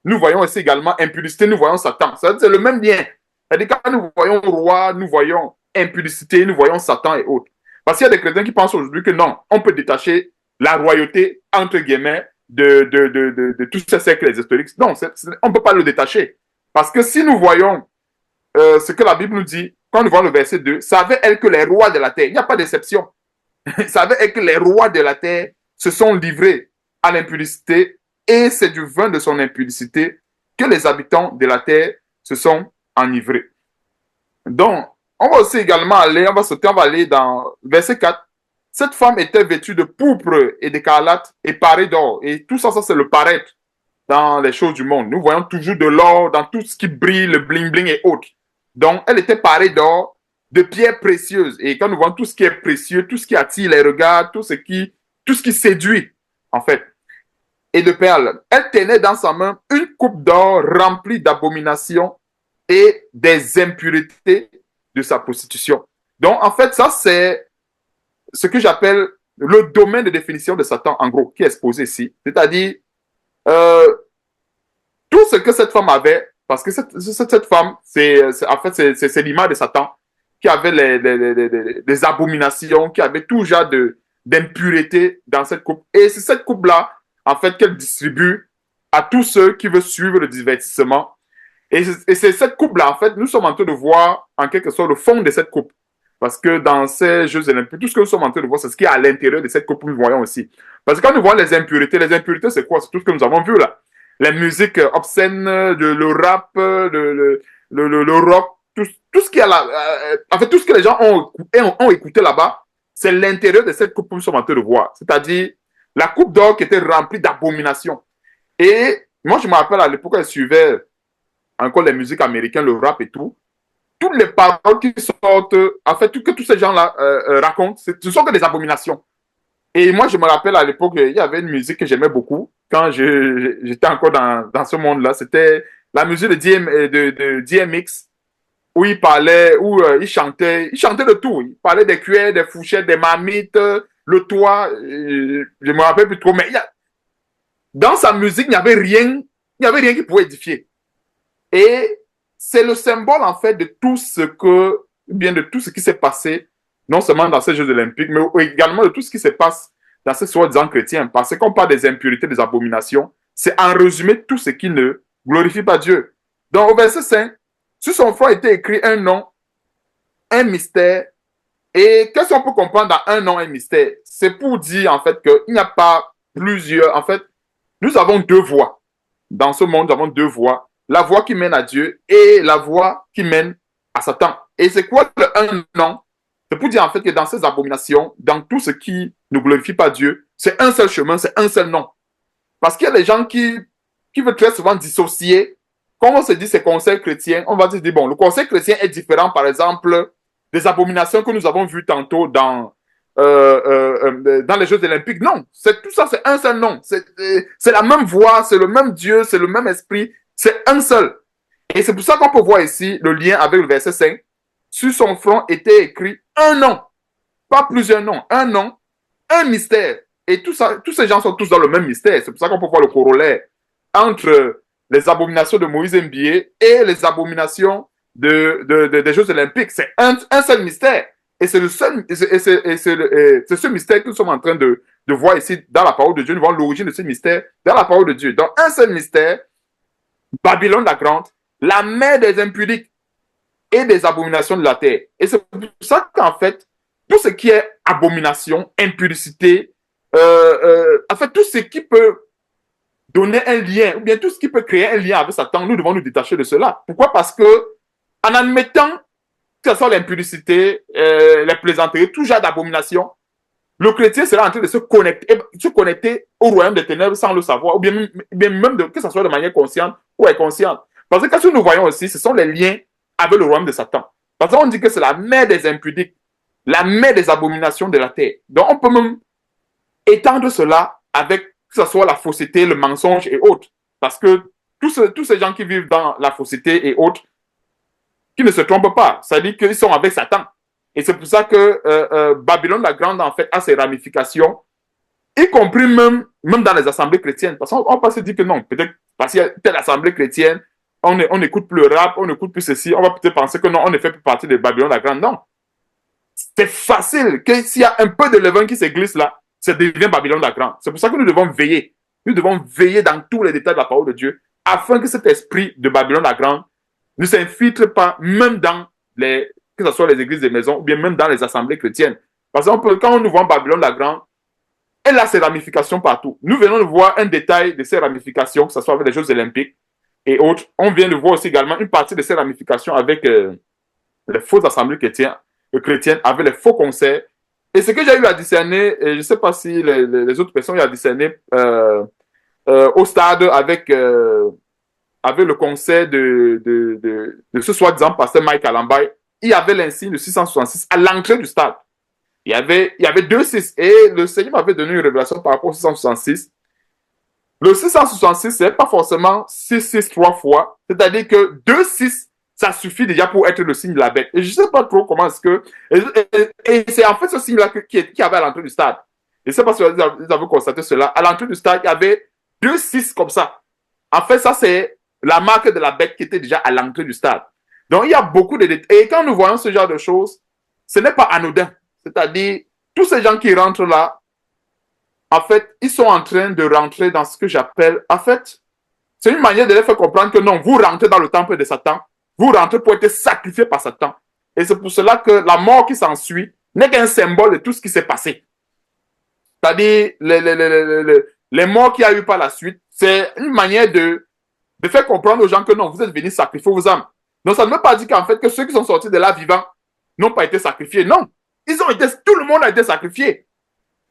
nous voyons aussi également impudicité, nous voyons Satan. C'est le même lien. C'est-à-dire, quand nous voyons roi, nous voyons impudicité, nous voyons Satan et autres. Parce qu'il y a des chrétiens qui pensent aujourd'hui que non, on peut détacher la royauté, entre guillemets, de tous ces cercles historiques. Non, on ne peut pas le détacher. Parce que si nous voyons ce que la Bible nous dit, quand nous voyons le verset 2, savait-elle que les rois de la terre, il n'y a pas d'exception, savait-elle que les rois de la terre se sont livrés à l'impudicité, et c'est du vin de son impudicité que les habitants de la terre se sont enivrés. Donc, on va aussi également aller, on va aller dans verset 4. Cette femme était vêtue de pourpre et d'écarlate et parée d'or. Et tout ça, c'est le paraître dans les choses du monde. Nous voyons toujours de l'or dans tout ce qui brille, le bling-bling et autres. Donc, elle était parée d'or, de pierres précieuses. Et quand nous voyons tout ce qui est précieux, tout ce qui attire les regards, tout ce qui séduit, en fait, et de perles. Elle tenait dans sa main une coupe d'or remplie d'abominations et des impuretés de sa prostitution. Donc, en fait, ça, c'est ce que j'appelle le domaine de définition de Satan, en gros, qui est exposé ici. C'est-à-dire, tout ce que cette femme avait, Parce que cette femme, en fait, c'est l'image de Satan qui avait les abominations, qui avait tout genre d'impureté dans cette coupe. Et c'est cette coupe-là, en fait, qu'elle distribue à tous ceux qui veulent suivre le divertissement. Et c'est cette coupe-là, en fait, nous sommes en train de voir, en quelque sorte, le fond de cette coupe. Parce que dans ces Jeux olympiques, tout ce que nous sommes en train de voir, c'est ce qui est à l'intérieur de cette coupe que nous voyons aussi. Parce que quand nous voyons les impuretés, c'est quoi? C'est tout ce que nous avons vu là. La musique obscène, le rap, le rock, tout ce qui est là, en fait, tout ce que les gens ont écouté là-bas, c'est l'intérieur de cette coupe que nous sommes en train de voir. C'est-à-dire la coupe d'or qui était remplie d'abominations. Et moi, je me rappelle à l'époque, je suivais encore les musiques américaines, le rap et tout. Toutes les paroles qui sortent, en fait, que tous ces gens-là racontent, ce sont que des abominations. Et moi, je me rappelle à l'époque, il y avait une musique que j'aimais beaucoup quand j'étais encore dans ce monde-là. C'était la musique de DMX, où il parlait, où il chantait de tout. Il parlait des cuillères, des fourchettes, des marmites, le toit. Je me rappelle plus trop, mais dans sa musique, il n'y avait rien qui pouvait édifier. Et c'est le symbole, en fait, de tout ce qui s'est passé, non seulement dans ces Jeux olympiques, mais également de tout ce qui se passe dans ces soi-disant chrétiens. Parce qu'on parle des impuretés, des abominations, c'est en résumé tout ce qui ne glorifie pas Dieu. Donc, au verset 5, sur son front était écrit un nom, un mystère. Et qu'est-ce qu'on peut comprendre dans un nom, un mystère? C'est pour dire, en fait, qu'il n'y a pas plusieurs. En fait, nous avons deux voies. Dans ce monde, nous avons deux voies. La voie qui mène à Dieu et la voie qui mène à Satan. Et c'est quoi le un nom? C'est pour dire en fait que dans ces abominations, dans tout ce qui ne glorifie pas Dieu, c'est un seul chemin, c'est un seul nom. Parce qu'il y a des gens qui veulent très souvent dissocier. Quand on se dit c'est conseil chrétien, on va se dire, bon, le conseil chrétien est différent, par exemple, des abominations que nous avons vues tantôt dans les Jeux olympiques. Non, tout ça, c'est un seul nom. C'est la même voix, c'est le même Dieu, c'est le même esprit. C'est un seul. Et c'est pour ça qu'on peut voir ici le lien avec le verset 5. Sur son front était écrit un nom. Pas plusieurs noms. Un nom, un mystère. Et tous ces gens sont tous dans le même mystère. C'est pour ça qu'on peut voir le corollaire entre les abominations de Moïse Mbié et les abominations des Jeux olympiques. C'est un seul mystère. Et c'est ce mystère que nous sommes en train de voir ici dans la parole de Dieu. Nous voyons l'origine de ce mystère dans la parole de Dieu. Donc, un seul mystère, Babylone la grande, la mère des impudiques et des abominations de la terre. Et c'est pour ça qu'en fait, tout ce qui est abomination, impudicité, en fait, tout ce qui peut donner un lien, ou bien tout ce qui peut créer un lien avec Satan, nous devons nous détacher de cela. Pourquoi? Parce que, en admettant que ce soit l'impudicité, les plaisanteries, tout genre d'abomination, le chrétien sera en train de se connecter au royaume des ténèbres sans le savoir, ou bien même que ce soit de manière consciente ou inconsciente. Parce que ce que nous voyons aussi, ce sont les liens avec le royaume de Satan. Parce qu'on dit que c'est la mère des impudiques, la mère des abominations de la terre. Donc on peut même étendre cela avec que ce soit la fausseté, le mensonge et autres. Parce que tous ces gens qui vivent dans la fausseté et autres, qui ne se trompent pas, ça dit qu'ils sont avec Satan. Et c'est pour ça que Babylone la grande, en fait, a ses ramifications, y compris même dans les assemblées chrétiennes. Parce qu'on peut se dire que non, peut-être parce qu'il y a telle assemblée chrétienne, on n'écoute plus le rap, on n'écoute plus ceci, on va peut-être penser que non, on ne fait plus partie de Babylone la grande. Non. C'est facile que s'il y a un peu de levain qui se glisse là, ça devient Babylone la grande. C'est pour ça que nous devons veiller. Nous devons veiller dans tous les détails de la parole de Dieu, afin que cet esprit de Babylone la grande ne s'infiltre pas, même dans que ce soit les églises des maisons, ou bien même dans les assemblées chrétiennes. Parce que quand nous voit Babylone la grande, elle a ses ramifications partout. Nous venons de voir un détail de ces ramifications, que ce soit avec les Jeux olympiques et autres. On vient de voir aussi également une partie de ces ramifications avec les fausses assemblées chrétiennes, avec les faux concerts. Et ce que j'ai eu à discerner, et je ne sais pas si les autres personnes ont eu à discerner au stade avec le concert de ce soi-disant pasteur Mike Alambay, il y avait l'insigne de 666 à l'entrée du stade. Il y avait 2-6 et le Seigneur m'avait donné une révélation par rapport au 666. Le 666, ce n'est pas forcément 6-6 3 fois, c'est-à-dire que 2-6, ça suffit déjà pour être le signe de la bête. Et je ne sais pas trop comment est-ce que... Et c'est en fait ce signe-là qui avait à l'entrée du stade. Je ne sais pas si vous avez constaté cela. À l'entrée du stade, il y avait 2-6 comme ça. En fait, ça, c'est la marque de la bête qui était déjà à l'entrée du stade. Donc, il y a beaucoup de détails. Et quand nous voyons ce genre de choses, ce n'est pas anodin. C'est-à-dire, tous ces gens qui rentrent là, en fait, ils sont en train de rentrer dans ce que j'appelle, en fait, c'est une manière de les faire comprendre que non, vous rentrez dans le temple de Satan, vous rentrez pour être sacrifié par Satan. Et c'est pour cela que la mort qui s'ensuit n'est qu'un symbole de tout ce qui s'est passé. C'est-à-dire, les morts qu'il y a eu par la suite, c'est une manière de faire comprendre aux gens que non, vous êtes venus sacrifier vos âmes. Donc, ça ne veut pas dire qu'en fait, que ceux qui sont sortis de là vivants n'ont pas été sacrifiés. Non, tout le monde a été sacrifié.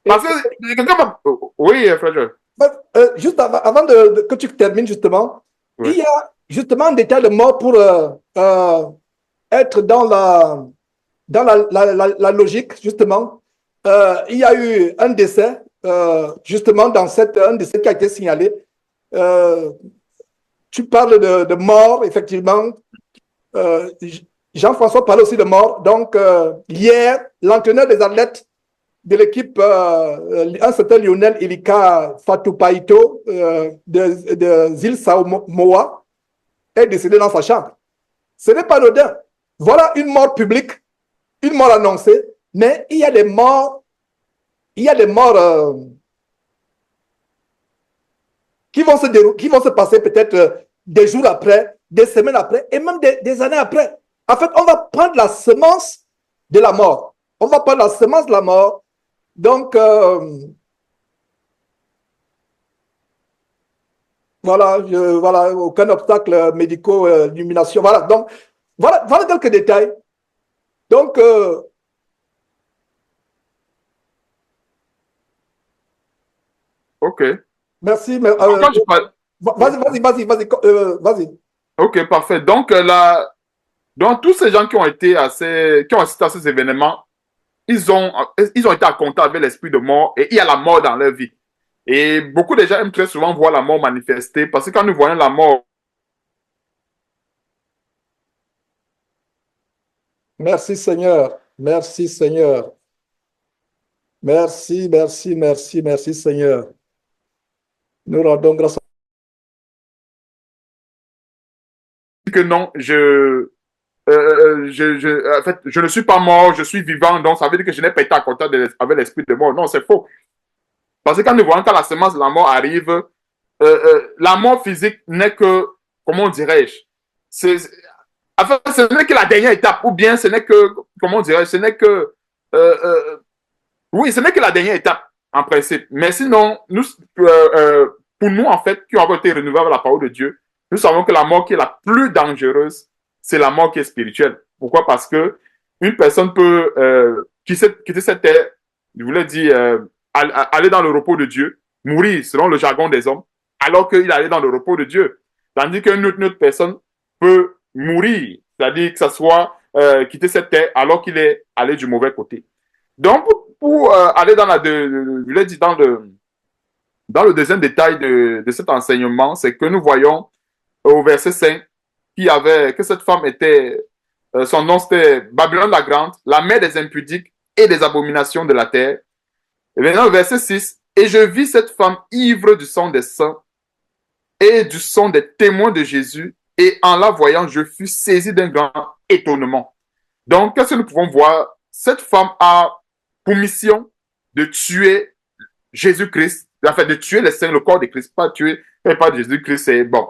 Parce que quelqu'un m'a... Oui, frère. Juste avant que tu termines, justement, oui. Il y a justement un détail de mort pour être dans la logique, justement. Il y a eu un décès, justement, dans un décès qui a été signalé. Tu parles de mort, effectivement. Jean-François parlait aussi de mort. Donc, hier, l'entraîneur des athlètes de l'équipe, un certain Lionel Ilika Fatoupaito de Zil Samoa, est décédé dans sa chambre. Ce n'est pas anodin. Voilà une mort publique, une mort annoncée, mais il y a des morts, qui vont se passer peut-être des jours après, des semaines après, et même des années après. En fait, on va prendre la semence de la mort. On va prendre la semence de la mort. Donc, voilà, aucun obstacle médico-illumination. Voilà, donc, voilà quelques détails. Donc, ok. Merci. Vas-y. Ok, parfait. Donc, donc tous ces gens qui ont assisté à ces événements, ils ont été à contact avec l'esprit de mort et il y a la mort dans leur vie. Et beaucoup de gens aiment très souvent voir la mort manifester parce que quand nous voyons la mort. Merci Seigneur. Merci Seigneur. Merci Seigneur. Nous rendons grâce à que non, en fait, je ne suis pas mort, je suis vivant, donc ça veut dire que je n'ai pas été en contact avec l'esprit de mort. Non, c'est faux. Parce que quand nous voyons quand la semence de la mort arrive, la mort physique n'est que, comment dirais-je, enfin, ce n'est que la dernière étape, ou bien ce n'est que, comment dirais-je, ce n'est que, oui, ce n'est que la dernière étape, en principe. Mais sinon, pour nous, en fait, qui avons été renouvelés avec la parole de Dieu, nous savons que la mort qui est la plus dangereuse, c'est la mort qui est spirituelle. Pourquoi? Parce que une personne peut quitter cette terre, je voulais dire, aller dans le repos de Dieu, mourir selon le jargon des hommes, alors qu'il allait dans le repos de Dieu. Tandis qu'une autre personne peut mourir, c'est-à-dire que ça soit quitter cette terre alors qu'il est allé du mauvais côté. Donc, pour aller dans je voulais dire dans le deuxième détail de cet enseignement, c'est que nous voyons au verset 5 que cette femme était, son nom c'était Babylone la Grande, la mère des impudiques et des abominations de la terre. Et maintenant, au verset 6, et je vis cette femme ivre du sang des saints et du sang des témoins de Jésus, et en la voyant, je fus saisi d'un grand étonnement. Donc, qu'est-ce que nous pouvons voir? Cette femme a pour mission de tuer Jésus-Christ, enfin de tuer les saints, le corps de Christ, pas Jésus-Christ, c'est bon.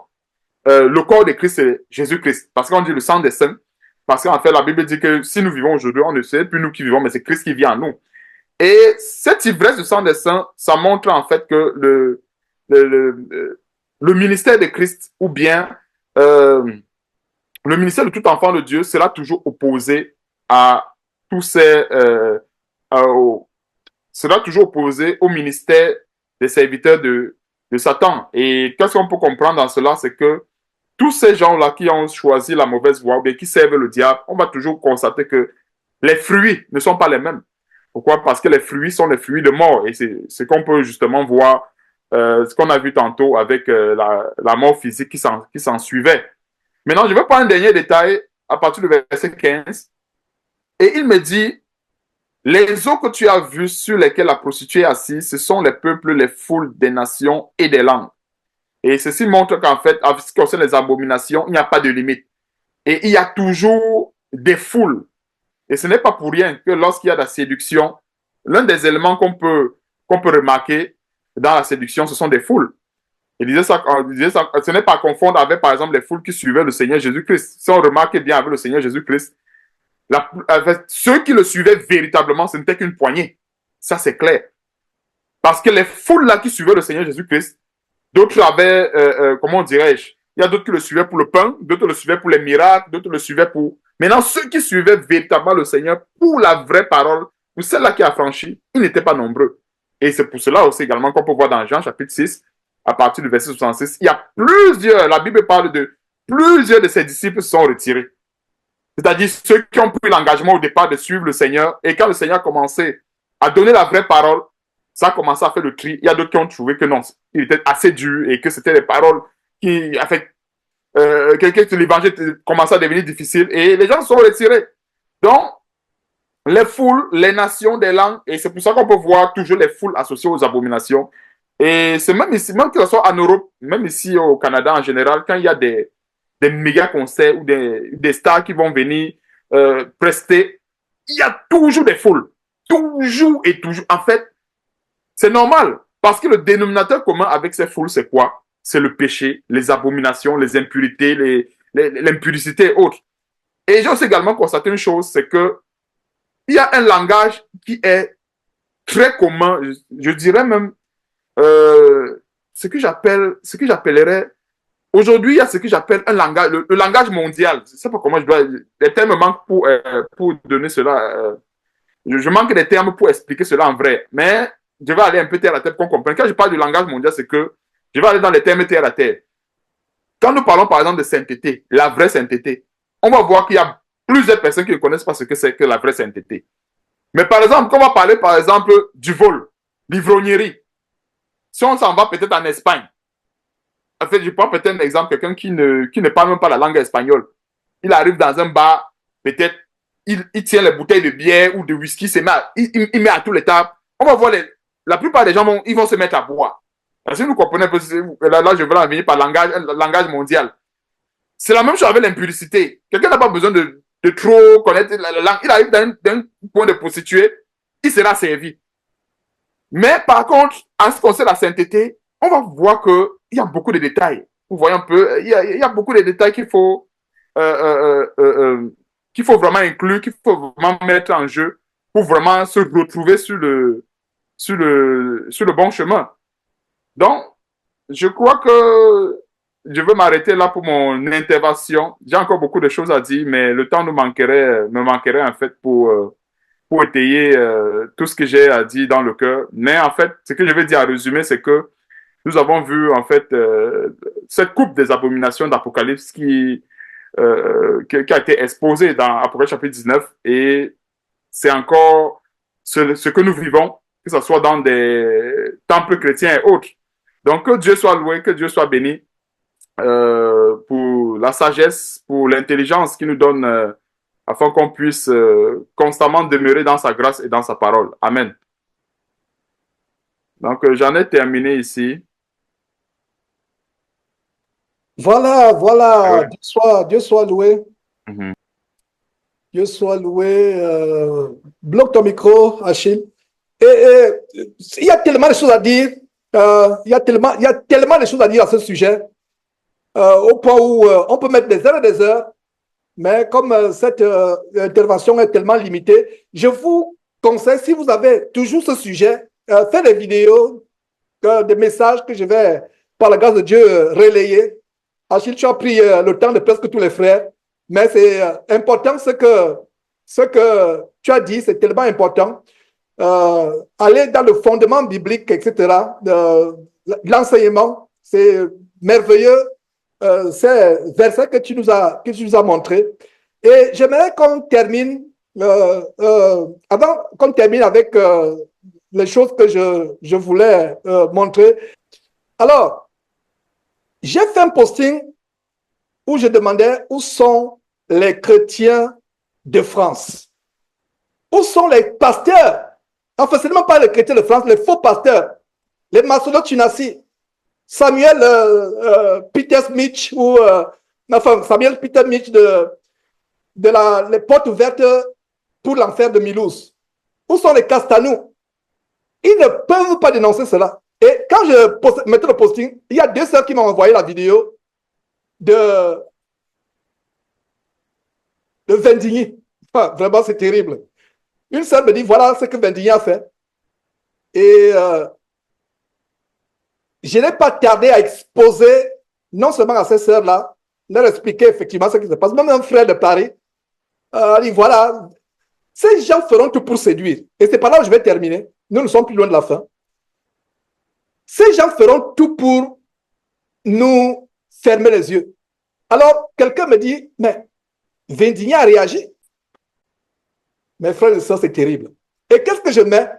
Le corps de Christ, c'est Jésus-Christ. Parce qu'on dit le sang des saints. Parce qu'en fait, la Bible dit que si nous vivons aujourd'hui, on ne sait plus nous qui vivons, mais c'est Christ qui vit en nous. Et cette ivresse du sang des saints, ça montre en fait que le ministère de Christ, ou bien le ministère de tout enfant de Dieu, sera toujours opposé à tous ces... sera toujours opposé au ministère des serviteurs de Satan. Et qu'est-ce qu'on peut comprendre dans cela, c'est que tous ces gens-là qui ont choisi la mauvaise voie ou bien qui servent le diable, on va toujours constater que les fruits ne sont pas les mêmes. Pourquoi? Parce que les fruits sont les fruits de mort. Et c'est ce qu'on peut justement voir, ce qu'on a vu tantôt avec la mort physique qui s'en suivait. Maintenant, je vais prendre un dernier détail à partir du verset 15. Et il me dit, les eaux que tu as vues sur lesquelles la prostituée est assise, ce sont les peuples, les foules des nations et des langues. Et ceci montre qu'en fait, en ce qui concerne les abominations, il n'y a pas de limite. Et il y a toujours des foules. Et ce n'est pas pour rien que lorsqu'il y a de la séduction, l'un des éléments qu'on peut remarquer dans la séduction, ce sont des foules. Il disait ça, ce n'est pas à confondre avec, par exemple, les foules qui suivaient le Seigneur Jésus-Christ. Si on remarque bien avec le Seigneur Jésus-Christ, ceux qui le suivaient véritablement, ce n'était qu'une poignée. Ça, c'est clair. Parce que les foules là qui suivaient le Seigneur Jésus-Christ, d'autres avaient, comment dirais-je, il y a d'autres qui le suivaient pour le pain, d'autres le suivaient pour les miracles, d'autres le suivaient pour... Maintenant, ceux qui suivaient véritablement le Seigneur pour la vraie parole, pour celle-là qui a franchi, ils n'étaient pas nombreux. Et c'est pour cela aussi également qu'on peut voir dans Jean chapitre 6, à partir du verset 66, il y a plusieurs, la Bible parle de plusieurs de ses disciples se sont retirés. C'est-à-dire ceux qui ont pris l'engagement au départ de suivre le Seigneur, et quand le Seigneur a commencé à donner la vraie parole, ça a commencé à faire le tri. Il y a d'autres qui ont trouvé que non, il était assez dur et que c'était des paroles qui, en fait, que l'évangile commençait à devenir difficile et les gens sont retirés. Donc, les foules, les nations, des langues, et c'est pour ça qu'on peut voir toujours les foules associées aux abominations. Et c'est même ici, même que ce soit en Europe, même ici au Canada en général, quand il y a des méga concerts ou des stars qui vont venir prester, il y a toujours des foules. Toujours et toujours. En fait, c'est normal. Parce que le dénominateur commun avec ces foules, c'est quoi? C'est le péché, les abominations, les impurités, l'impudicité et autres. Et j'ai aussi également constaté une chose, c'est que il y a un langage qui est très commun, je dirais même ce que j'appellerais aujourd'hui, il y a ce que j'appelle un langage, le langage mondial. Je ne sais pas comment je dois... Les termes manquent pour donner cela. Je manque des termes pour expliquer cela en vrai. Mais je vais aller un peu terre à terre pour qu'on comprenne. Quand je parle du langage mondial, c'est que je vais aller dans les termes terre à terre. Quand nous parlons par exemple de sainteté, la vraie sainteté, on va voir qu'il y a plusieurs personnes qui ne connaissent pas ce que c'est que la vraie sainteté. Mais par exemple, quand on va parler par exemple du vol, l'ivrognerie, si on s'en va peut-être en Espagne, en fait, je prends peut-être un exemple, quelqu'un qui ne parle même pas la langue espagnole. Il arrive dans un bar, peut-être, il tient les bouteilles de bière ou de whisky, il met à tous les tables. On va voir, la plupart des gens ils vont se mettre à boire. Parce que vous comprenez un peu, là je veux en venir par langage mondial. C'est la même chose avec l'impudicité. Quelqu'un n'a pas besoin de trop connaître la langue. Il arrive d'un point de prostituée, il sera servi. Mais par contre, en ce qui concerne la sainteté, on va voir qu'il y a beaucoup de détails. Vous voyez un peu, il y a beaucoup de détails qu'il faut vraiment inclure, qu'il faut vraiment mettre en jeu pour vraiment se retrouver sur le bon chemin. Donc, je crois que je veux m'arrêter là pour mon intervention. J'ai encore beaucoup de choses à dire, mais le temps me manquerait en fait pour étayer tout ce que j'ai à dire dans le cœur. Mais en fait, ce que je veux dire à résumer, c'est que nous avons vu en fait cette coupe des abominations d'Apocalypse qui a été exposée dans Apocalypse chapitre 19 et c'est encore ce que nous vivons, que ce soit dans des temples chrétiens et autres. Donc que Dieu soit loué, que Dieu soit béni pour la sagesse, pour l'intelligence qu'il nous donne afin qu'on puisse constamment demeurer dans sa grâce et dans sa parole. Amen. Donc j'en ai terminé ici. Voilà. Ouais. Dieu soit loué. Mm-hmm. Dieu soit loué. Bloque ton micro, Achille. Et il y a tellement de choses à dire. Il y a tellement de choses à dire à ce sujet. Au point où on peut mettre des heures et des heures. Mais comme cette intervention est tellement limitée, je vous conseille, si vous avez toujours ce sujet, faites des vidéos, des messages que je vais, par la grâce de Dieu, relayer. Achille, tu as pris le temps de presque tous les frères, mais c'est important ce que tu as dit, c'est tellement important. Aller dans le fondement biblique, etc., l'enseignement, c'est merveilleux. Ces versets que tu nous as montrés. Et j'aimerais qu'on termine, avant qu'on termine avec les choses que je voulais montrer. Alors, j'ai fait un posting où je demandais où sont les chrétiens de France? Où sont les pasteurs? Enfin, ce n'est même pas les chrétiens de France, les faux pasteurs, les maçonneaux tunassis. Samuel Peter Mitch ou Samuel Peter Mitch de les portes ouvertes pour l'enfer de Mulhouse. Où sont les Castanou? Ils ne peuvent pas dénoncer cela. Et quand je mettais le posting, il y a 2 sœurs qui m'ont envoyé la vidéo de Vendigny. Ah, vraiment, c'est terrible. Une sœur me dit, voilà ce que Vendigny a fait. Et je n'ai pas tardé à exposer, non seulement à ces sœurs-là, leur expliquer effectivement ce qui se passe. Même un frère de Paris dit, voilà, ces gens feront tout pour séduire. Et c'est par là où je vais terminer. Nous ne sommes plus loin de la fin. Ces gens feront tout pour nous fermer les yeux. Alors, quelqu'un me dit, mais Vendigny a réagi. Mes frères et sœurs, c'est terrible. Et qu'est-ce que je mets?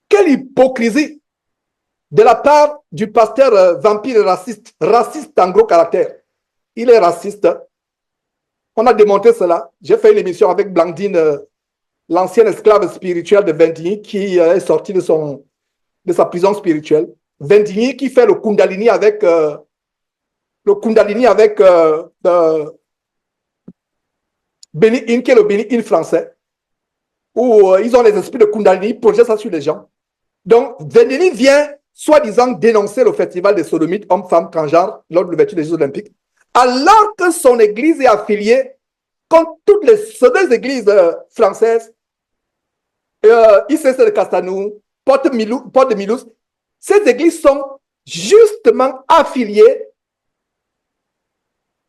Quelle hypocrisie de la part du pasteur vampire raciste, raciste en gros caractère. Il est raciste. On a démontré cela. J'ai fait une émission avec Blandine, l'ancienne esclave spirituelle de Vendigny, qui est sortie de sa prison spirituelle. Vendigny qui fait le Kundalini avec Béni In, qui est le Béni In français, où ils ont les esprits de Kundalini, ils projettent ça sur les gens. Donc, Vendigny vient, soi-disant, dénoncer le festival des sodomites, hommes-femmes, transgenres, lors de l'ouverture des Jeux Olympiques, alors que son église est affiliée, comme toutes les deux églises françaises, ICC de Castanou, Porte de Mulhouse, ces églises sont justement affiliées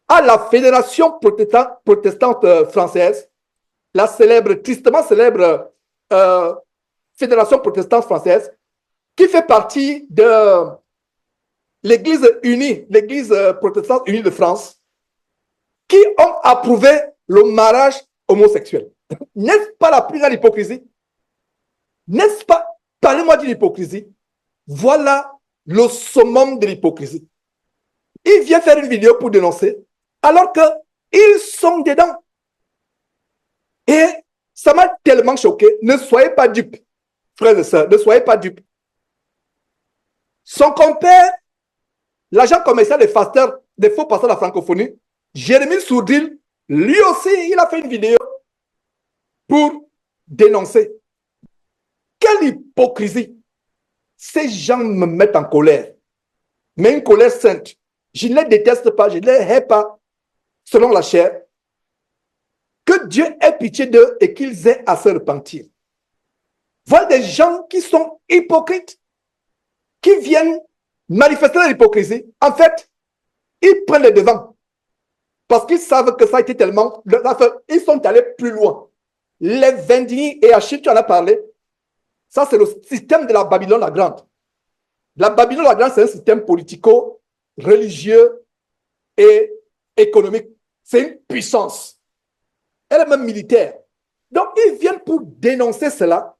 à la Fédération protestante française, la tristement célèbre Fédération protestante française, qui fait partie de l'Église unie, l'Église protestante unie de France, qui ont approuvé le mariage homosexuel. N'est-ce pas la plus grande hypocrisie? N'est-ce pas? Parlez-moi d'une hypocrisie. Voilà le summum de l'hypocrisie. Il vient faire une vidéo pour dénoncer, alors qu'ils sont dedans. Et ça m'a tellement choqué. Ne soyez pas dupes, frères et sœurs, ne soyez pas dupes. Son compère, l'agent commercial des faux pasteurs de la francophonie, Jérémy Sourdil, lui aussi, il a fait une vidéo pour dénoncer. Quelle hypocrisie! Ces gens me mettent en colère, mais une colère sainte. Je ne les déteste pas, je ne les hais pas, selon la chair. Que Dieu ait pitié d'eux et qu'ils aient à se repentir. Voilà des gens qui sont hypocrites, qui viennent manifester leur hypocrisie. En fait, ils prennent les devants parce qu'ils savent que ça a été tellement... Ils sont allés plus loin. Les Vendigny et Achille, tu en as parlé. Ça, c'est le système de la Babylone la Grande. La Babylone la Grande, c'est un système politico-religieux et économique. C'est une puissance. Elle est même militaire. Donc, ils viennent pour dénoncer cela.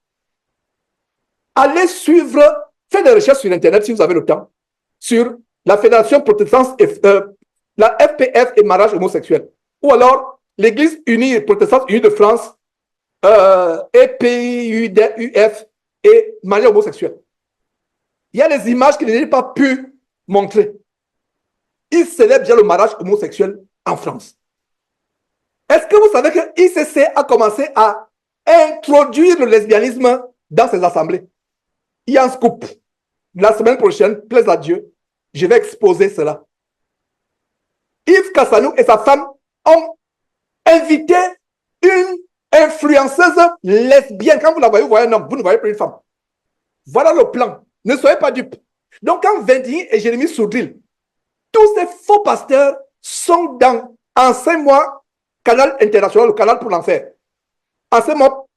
Allez suivre, faites des recherches sur Internet si vous avez le temps, sur la Fédération protestante, la FPF et mariage homosexuel. Ou alors, l'Église unie, protestante unie de France, EPIUF et mariage homosexuel. Il y a des images que je n'ai pas pu montrer. Ils célèbrent déjà le mariage homosexuel en France. Est-ce que vous savez que ICC a commencé à introduire le lesbianisme dans ses assemblées? Il y a un scoop. La semaine prochaine, plaise à Dieu, je vais exposer cela. Yves Cassanou et sa femme ont invité une influenceuse lesbienne. Quand vous la voyez, vous voyez un homme, vous ne voyez pas une femme. Voilà le plan. Ne soyez pas dupes. Donc, quand Vendigny et Jérémy Sourdil, tous ces faux pasteurs sont dans Enseigne-moi Canal International, le canal pour l'enfer. Enseigne-moi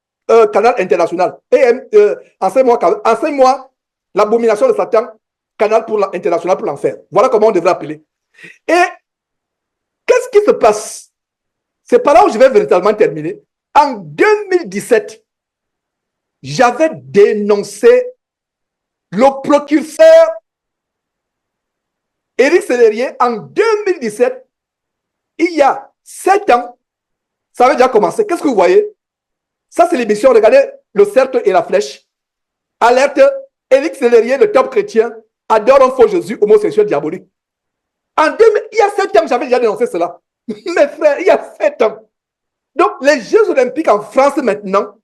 Canal International. Enseigne-moi l'abomination de Satan, Canal International pour l'enfer. Voilà comment on devrait appeler. Et qu'est-ce qui se passe? C'est par là où je vais véritablement terminer. En 2017, j'avais dénoncé le procureur Éric Sellerier. En 2017, il y a 7 ans, ça avait déjà commencé. Qu'est-ce que vous voyez? Ça, c'est l'émission. Regardez le cercle et la flèche. Alerte, Éric Sellerier, le top chrétien, adore un faux Jésus homosexuel diabolique. Il y a 7 ans, j'avais déjà dénoncé cela. Mes frères, il y a 7 ans. Donc, les Jeux Olympiques en France maintenant,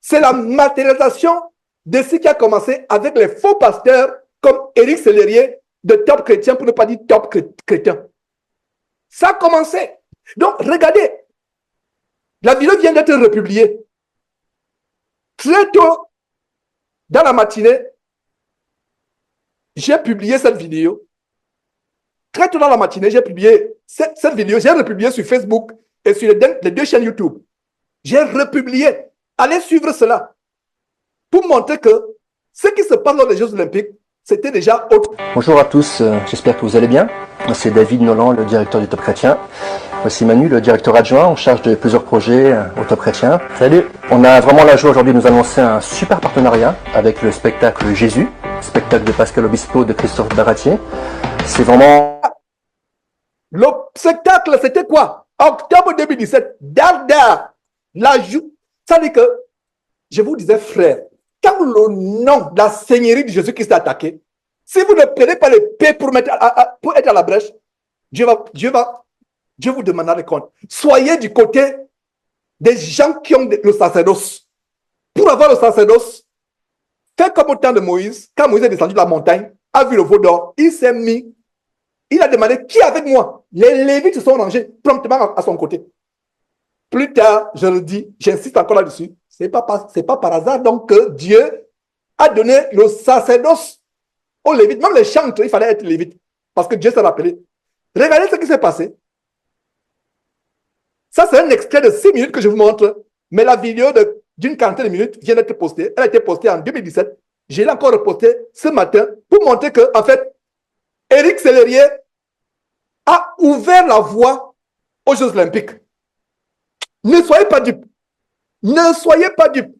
c'est la matérialisation de ce qui a commencé avec les faux pasteurs comme Éric Sellerier de Top Chrétien, pour ne pas dire Top Chrétien. Ça a commencé. Donc, regardez, la vidéo vient d'être republiée. Très tôt, dans la matinée, j'ai publié cette vidéo. Très tôt dans la matinée, j'ai publié cette vidéo. J'ai republié sur Facebook et sur les 2 chaînes YouTube. J'ai republié. Allez suivre cela pour montrer que ce qui se passe dans les Jeux Olympiques, c'était déjà autre. Bonjour à tous, j'espère que vous allez bien. C'est David Nolan, le directeur du Top Chrétien. Voici Manu, le directeur adjoint en charge de plusieurs projets au Top Chrétien. Salut. On a vraiment la joie aujourd'hui de nous annoncer un super partenariat avec le spectacle Jésus, spectacle de Pascal Obispo, de Christophe Baratier. C'est vraiment... Le spectacle, c'était quoi? Octobre 2017, Darda, ça dit que, je vous disais frère, quand le nom de la Seigneurie de Jésus-Christ est attaqué, si vous ne prenez pas l'épée pour être à la brèche, Dieu vous demandera des comptes. Soyez du côté des gens qui ont le sacerdoce. Pour avoir le sacerdoce, faites comme au temps de Moïse, quand Moïse est descendu de la montagne, a vu le veau d'or, il s'est mis, il a demandé qui est avec moi. Les Lévites se sont rangés promptement à son côté. Plus tard, je le dis, j'insiste encore là-dessus, c'est pas par hasard donc que Dieu a donné le sacerdoce aux Lévites. Même les chantres, il fallait être Lévite parce que Dieu s'est rappelé. Regardez ce qui s'est passé. Ça, c'est un extrait de 6 minutes que je vous montre, mais la vidéo d'une quarantaine de minutes vient d'être postée. Elle a été postée en 2017. Je l'ai encore repostée ce matin pour montrer que, en fait, Éric Sellerier a ouvert la voie aux Jeux Olympiques. Ne soyez pas dupes. Ne soyez pas dupes.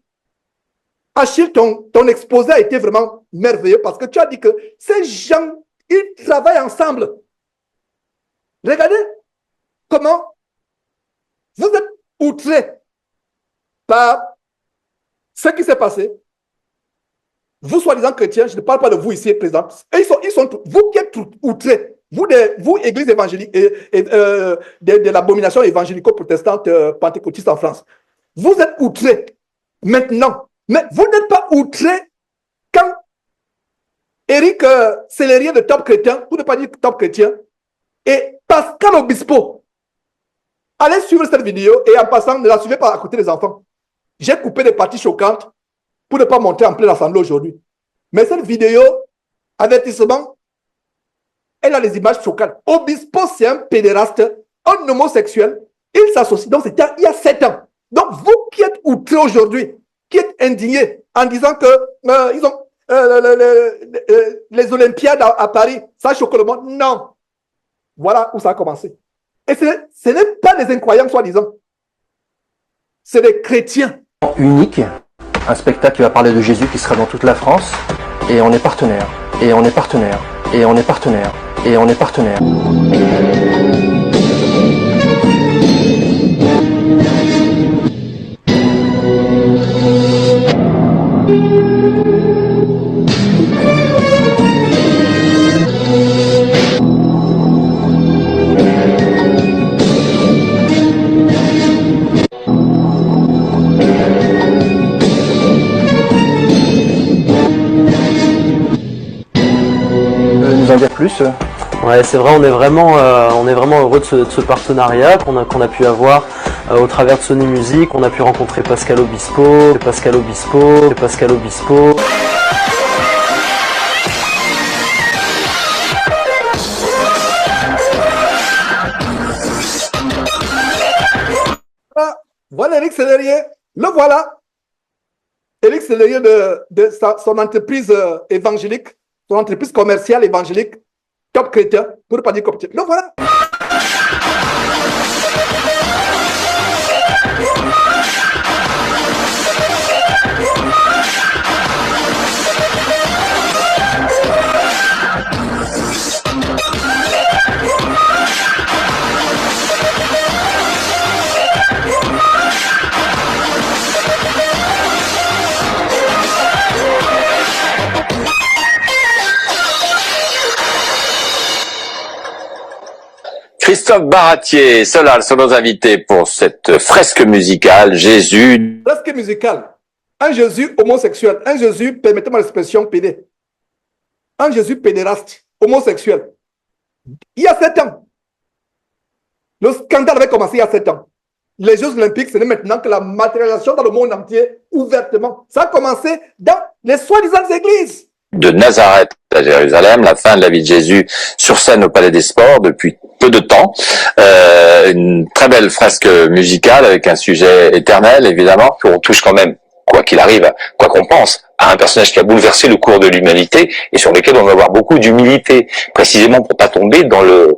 Achille, ton exposé a été vraiment merveilleux parce que tu as dit que ces gens, ils travaillent ensemble. Regardez comment vous êtes outrés par ce qui s'est passé. Vous, soi-disant chrétiens, je ne parle pas de vous ici présents. Et ils sont vous qui êtes outrés. Vous, église évangélique et de l'abomination évangélico-protestante pentecôtiste en France. Vous êtes outrés maintenant. Mais vous n'êtes pas outrés quand Éric Sellerier de Top Chrétien, pour ne pas dire Top Chrétien, et Pascal Obispo. Allez suivre cette vidéo et en passant, ne la suivez pas à côté des enfants. J'ai coupé des parties choquantes pour ne pas monter en pleine assemblée aujourd'hui. Mais cette vidéo, avertissement, elle a les images choquantes. Obispo, c'est un pédéraste, un homosexuel. Il s'associe. Donc, c'était il y a 7 ans. Donc, vous qui êtes outrés aujourd'hui, qui êtes indignés en disant que ils ont les Olympiades à Paris, ça choque le monde. Non. Voilà où ça a commencé. Et ce n'est pas des incroyants, soi-disant. C'est des chrétiens. Unique, un spectacle qui va parler de Jésus qui sera dans toute la France. Et on est partenaire. Et on est partenaire. Et on est partenaire. Et on est partenaire. Nous en dire plus Ouais, c'est vrai, on est vraiment heureux de ce partenariat qu'on a pu avoir au travers de Sony Music. On a pu rencontrer Pascal Obispo. Voilà Éric Sellerier, le voilà. Éric Sellerier de son entreprise évangélique, son entreprise commerciale évangélique, Top Chrétien, pour ne pas dire Top Chrétien. Le voilà. Christophe Baratier, Solal sont nos invités pour cette fresque musicale, Jésus. Fresque musicale. Un Jésus homosexuel, un Jésus, permettez-moi l'expression, pédé. Un Jésus pédéraste, homosexuel. Il y a 7 ans. Le scandale avait commencé il y a 7 ans. Les Jeux Olympiques, ce n'est maintenant que la matérialisation dans le monde entier, ouvertement. Ça a commencé dans les soi-disant églises. De Nazareth à Jérusalem, la fin de la vie de Jésus sur scène au Palais des Sports depuis peu de temps. Une très belle fresque musicale avec un sujet éternel, évidemment, qu'on touche quand même, quoi qu'il arrive, quoi qu'on pense, à un personnage qui a bouleversé le cours de l'humanité et sur lequel on va avoir beaucoup d'humilité, précisément pour pas tomber dans une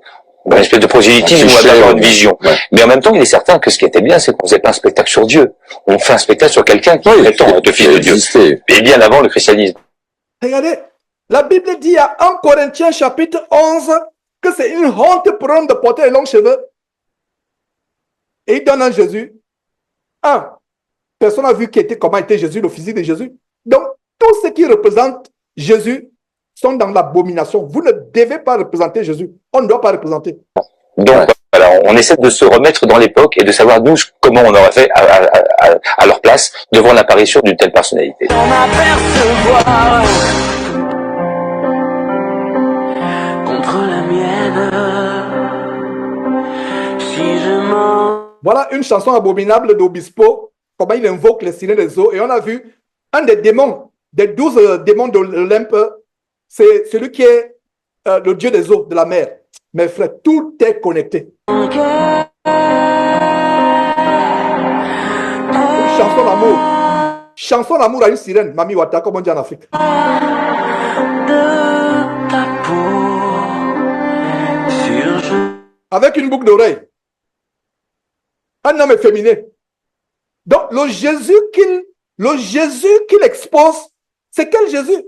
espèce de prosélytisme ou d'avoir une vision. Ouais. Mais en même temps, il est certain que ce qui était bien, c'est qu'on faisait pas un spectacle sur Dieu. On fait un spectacle sur quelqu'un qui prétend être fils de Dieu. Et bien avant le christianisme. Regardez, la Bible dit à 1 Corinthiens chapitre 11 que c'est une honte pour l'homme de porter les longs cheveux. Et il donne à Jésus. Personne n'a vu comment était Jésus, le physique de Jésus. Donc, tout ce qui représente Jésus sont dans l'abomination. Vous ne devez pas représenter Jésus. On ne doit pas représenter. Donc, voilà, on essaie de se remettre dans l'époque et de savoir nous comment on aurait fait à leur place devant l'apparition d'une telle personnalité. Voilà une chanson abominable d'Obispo, comment il invoque les sirènes des eaux. Et on a vu un des démons, des 12 démons de l'Olympe, c'est celui qui est le dieu des eaux, de la mer. Mes frères, tout est connecté. Une chanson d'amour. Chanson d'amour à une sirène, Mami Wata, comme on dit en Afrique. Avec une boucle d'oreille. Un homme efféminé. Donc, le Jésus qu'il expose, c'est quel Jésus?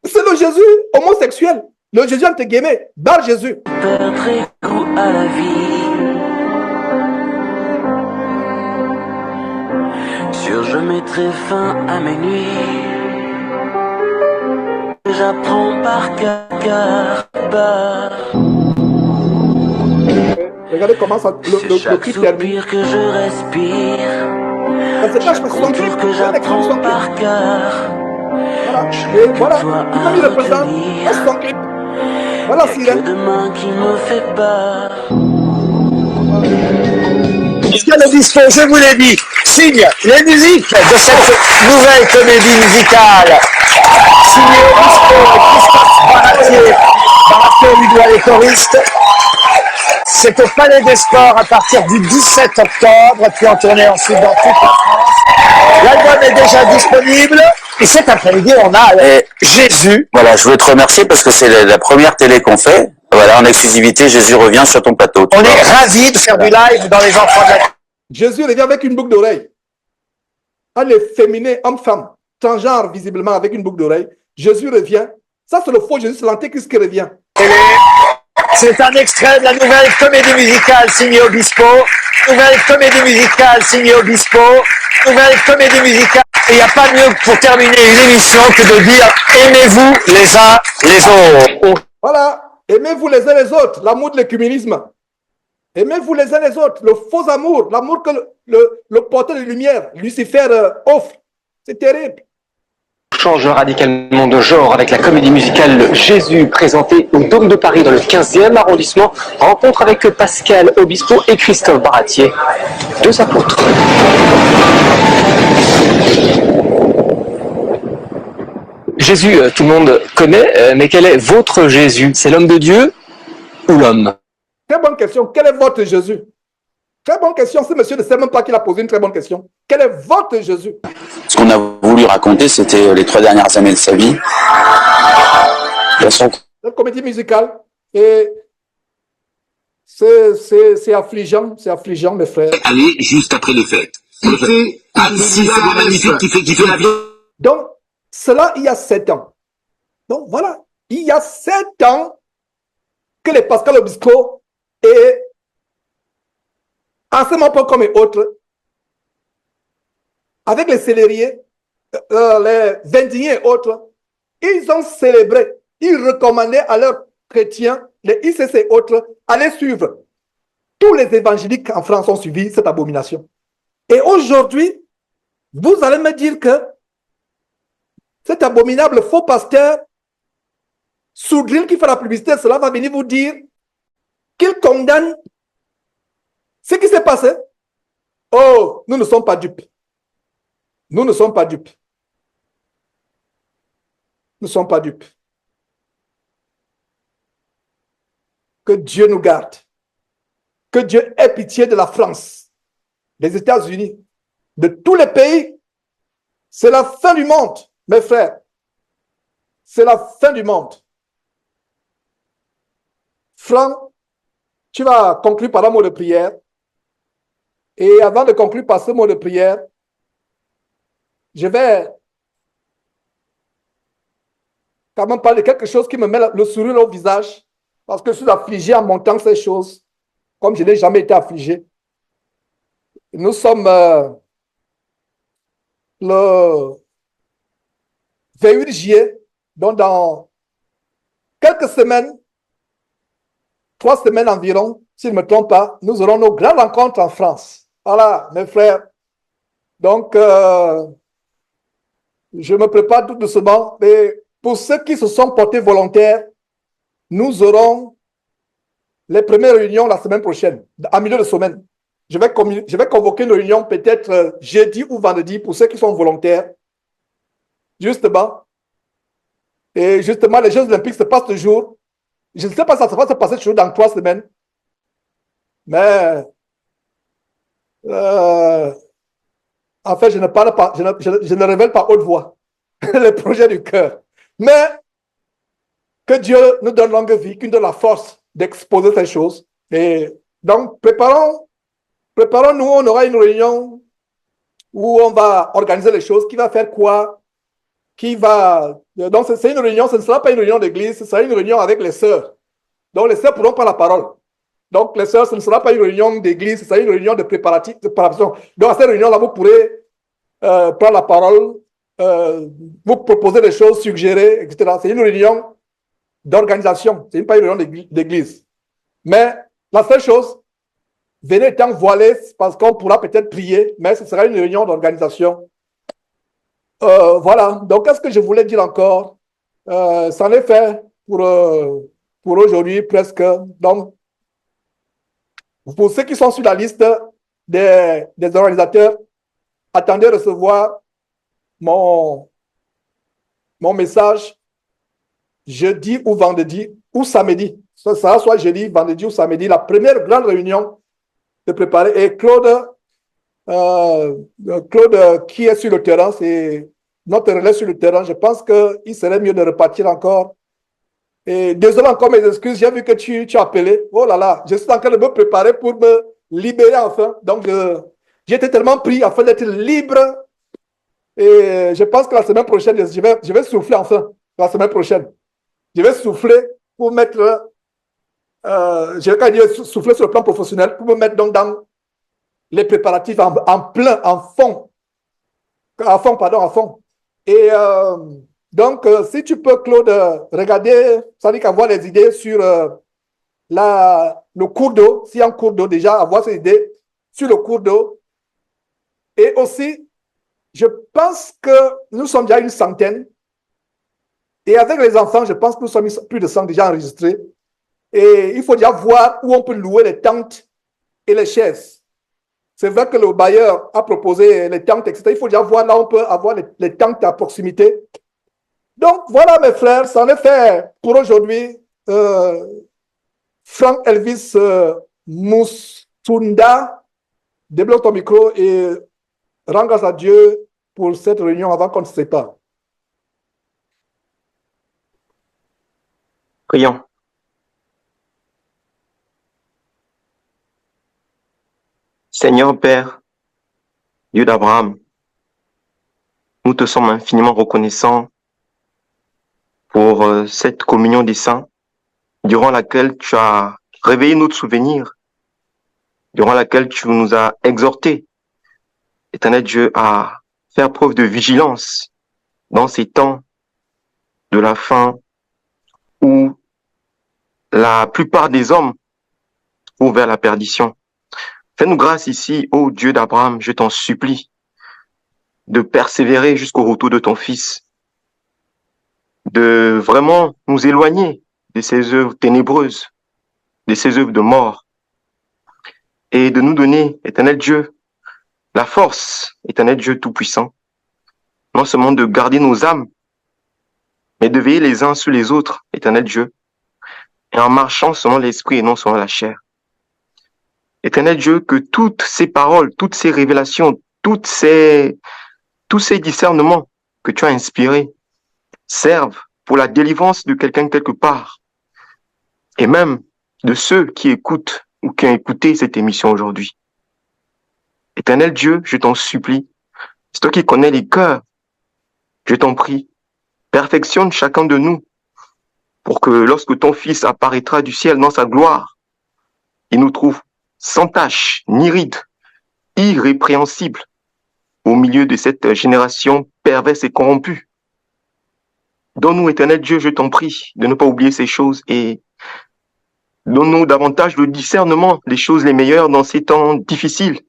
C'est le Jésus homosexuel. Le Jésus entre guillemets, Bar Jésus. Perdrai goût à la vie. Sûr, je mettrai fin à mes nuits. J'apprends par cœur. Regardez comment ça, le cri termine. Que je respire. Chaque contour que j'apprends par cœur. Voilà. Et voilà, comme il représente, son clip. Voilà, sirène. Demain qui me fait peur. Pascal Obispo, je vous l'ai dit, signe les musiques de cette nouvelle comédie musicale. Signé Obispo et Christophe Baratier. Baratier lui doit les choristes. C'est au Palais des Sports à partir du 17 octobre, puis en tournée ensuite dans toute la France. L'album est déjà disponible. Et cet après-midi, on a Jésus. Voilà, je veux te remercier parce que c'est la première télé qu'on fait. Voilà, en exclusivité, Jésus revient sur ton plateau. On est ravis de faire du live dans les enfants de la... Jésus revient avec une boucle d'oreille. Un efféminé, homme-femme, transgenre visiblement avec une boucle d'oreille. Jésus revient. Ça, c'est le faux Jésus, c'est l'antéchrist qui revient. C'est un extrait de la nouvelle comédie musicale signée Obispo. Nouvelle comédie musicale signée Obispo. Nouvelle comédie musicale. Et il n'y a pas mieux pour terminer une émission que de dire aimez-vous les uns les autres. Voilà, aimez-vous les uns les autres, l'amour de l'écuménisme. Aimez-vous les uns les autres, le faux amour, l'amour que le porteur de lumière, Lucifer, offre. C'est terrible. Change radicalement de genre avec la comédie musicale Jésus présentée au Dôme de Paris dans le 15e arrondissement. Rencontre avec Pascal Obispo et Christophe Baratier, deux apôtres. Jésus, tout le monde connaît, mais quel est votre Jésus? C'est l'homme de Dieu ou l'homme? Très bonne question. Quel est votre Jésus? Très bonne question. Ce monsieur ne sait même pas qu'il a posé une très bonne question. Quel est votre Jésus? Ce qu'on a voulu raconter, c'était les 3 dernières années de sa vie. Cette comédie musicale, et c'est affligeant, mes frères. Allez, juste après les fêtes. C'est magnifique qui fait la vie. Donc, cela, il y a 7 ans. Donc, voilà. Il y a 7 ans que les Pascal Obispo et Enseignement comme et autres, avec les célériers, les Vendiniens et autres, ils ont célébré, ils recommandaient à leurs chrétiens, les ICC et autres, à les suivre. tous les évangéliques en France ont suivi cette abomination. Et aujourd'hui, vous allez me dire que cet abominable faux pasteur Soudril qui fait la publicité, cela va venir vous dire qu'il condamne ce qui s'est passé. Oh, nous ne sommes pas dupes. Nous ne sommes pas dupes. Nous ne sommes pas dupes. Que Dieu nous garde. Que Dieu ait pitié de la France, des États-Unis, de tous les pays. C'est la fin du monde, mes frères. C'est la fin du monde. Franck, tu vas conclure par un mot de prière. Et avant de conclure par ce mot de prière, je vais quand même parler de quelque chose qui me met le sourire au visage, parce que je suis affligé en montant ces choses, comme je n'ai jamais été affligé. Nous sommes le 28 juillet, donc dans quelques semaines, 3 semaines environ, si je ne me trompe pas, nous aurons nos grandes rencontres en France. Voilà, mes frères. Donc, je me prépare tout doucement. Mais pour ceux qui se sont portés volontaires, nous aurons les premières réunions la semaine prochaine, en milieu de semaine. Je vais convoquer une réunion peut-être jeudi ou vendredi pour ceux qui sont volontaires. Justement. Et justement, les Jeux Olympiques se passent toujours. Je ne sais pas si ça va se passer toujours dans 3 semaines. Mais en fait, je ne parle pas, je ne révèle pas haute voix les projets du cœur. Mais que Dieu nous donne longue vie, qu'il nous donne la force d'exposer ces choses. Et donc, préparons-nous, on aura une réunion où on va organiser les choses, qui va faire quoi, qui va... Donc, c'est une réunion, ce ne sera pas une réunion d'église, ce sera une réunion avec les sœurs. Donc, les sœurs pourront prendre la parole. Donc, les sœurs, ce ne sera pas une réunion d'église, ce sera une réunion de préparation. Donc, à cette réunion-là, vous pourrez prendre la parole, vous proposer des choses, suggérer, etc. C'est une réunion d'organisation, ce n'est pas une réunion d'église. Mais la seule chose, venez étant voilés, parce qu'on pourra peut-être prier, mais ce sera une réunion d'organisation. Voilà, donc qu'est-ce que je voulais dire encore? C'en est fait pour aujourd'hui presque. Donc, pour ceux qui sont sur la liste des organisateurs, attendez de recevoir mon message jeudi ou vendredi ou samedi. Ça sera soit jeudi, vendredi ou samedi, la première grande réunion de préparer. Et Claude, qui est sur le terrain, c'est notre relais sur le terrain. Je pense qu'il serait mieux de repartir encore. Et désolé encore mes excuses, j'ai vu que tu as appelé. Oh là là, je suis en train de me préparer pour me libérer enfin. Donc, j'ai été tellement pris afin d'être libre. Et je pense que la semaine prochaine, je vais souffler enfin. La semaine prochaine. Je vais souffler pour mettre... je vais quand même souffler sur le plan professionnel pour me mettre donc dans les préparatifs en plein, en fond. À fond. Et donc, si tu peux, Claude, regarder, ça dit qu'avoir les idées sur le cours d'eau, s'il y a un cours d'eau déjà, avoir ces idées sur le cours d'eau. Et aussi, je pense que nous sommes déjà une centaine. Et avec les enfants, je pense que nous sommes plus de 100 déjà enregistrés. Et il faut déjà voir où on peut louer les tentes et les chaises. C'est vrai que le bailleur a proposé les tentes, etc. Il faut déjà voir là où on peut avoir les tentes à proximité. Donc, voilà, mes frères, ça en est fait pour aujourd'hui. Franck Elvis Moussunda, débloque ton micro et rends grâce à Dieu pour cette réunion avant qu'on ne se sépare. Prions. Seigneur Père, Dieu d'Abraham, nous te sommes infiniment reconnaissants pour cette communion des saints, durant laquelle tu as réveillé notre souvenir, durant laquelle tu nous as exhortés, Éternel Dieu, à faire preuve de vigilance dans ces temps de la fin où la plupart des hommes ou vers la perdition. Fais-nous grâce ici, ô Dieu d'Abraham, je t'en supplie, de persévérer jusqu'au retour de ton Fils, de vraiment nous éloigner de ces œuvres ténébreuses, de ces œuvres de mort, et de nous donner, éternel Dieu, la force, éternel Dieu Tout-Puissant, non seulement de garder nos âmes, mais de veiller les uns sur les autres, éternel Dieu, et en marchant selon l'esprit et non selon la chair. Éternel Dieu, que toutes ces paroles, toutes ces révélations, tous ces discernements que tu as inspirés servent pour la délivrance de quelqu'un quelque part, et même de ceux qui écoutent ou qui ont écouté cette émission aujourd'hui. Éternel Dieu, je t'en supplie, c'est toi qui connais les cœurs, je t'en prie, perfectionne chacun de nous pour que lorsque ton Fils apparaîtra du ciel dans sa gloire, il nous trouve sans tache, ni ride, irrépréhensible au milieu de cette génération perverse et corrompue. Donne-nous, éternel Dieu, je t'en prie, de ne pas oublier ces choses et donne-nous davantage de discernement des choses les meilleures dans ces temps difficiles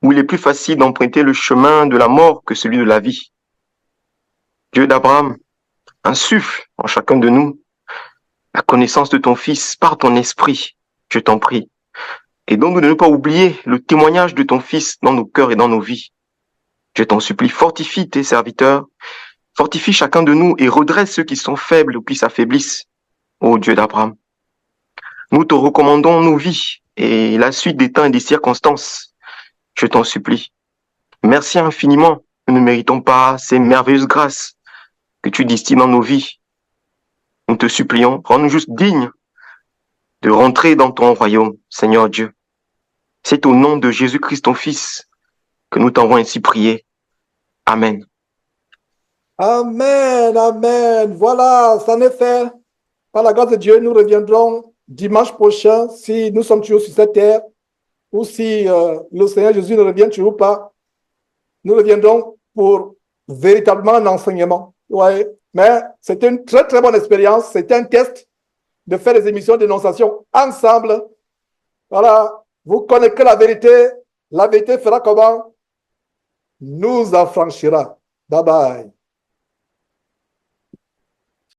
où il est plus facile d'emprunter le chemin de la mort que celui de la vie. Dieu d'Abraham, insuffle en chacun de nous la connaissance de ton Fils par ton esprit, je t'en prie. Et donc de ne pas oublier le témoignage de ton Fils dans nos cœurs et dans nos vies. Je t'en supplie, fortifie tes serviteurs, fortifie chacun de nous et redresse ceux qui sont faibles ou qui s'affaiblissent, ô Dieu d'Abraham. Nous te recommandons nos vies et la suite des temps et des circonstances. Je t'en supplie. Merci infiniment. Nous ne méritons pas ces merveilleuses grâces que tu distilles dans nos vies. Nous te supplions, rends-nous juste dignes de rentrer dans ton royaume, Seigneur Dieu. C'est au nom de Jésus-Christ, ton Fils, que nous t'envoyons ainsi prier. Amen. Amen, amen. Voilà, ça en est fait. Par la grâce de Dieu, nous reviendrons dimanche prochain, si nous sommes toujours sur cette terre, ou si le Seigneur Jésus ne revient toujours pas. Nous reviendrons pour véritablement un enseignement. Ouais. Mais c'était une très, très bonne expérience. C'était un test de faire des émissions d'énonciation ensemble. Voilà. Vous connaissez la vérité fera comment? Nous affranchira. Bye bye.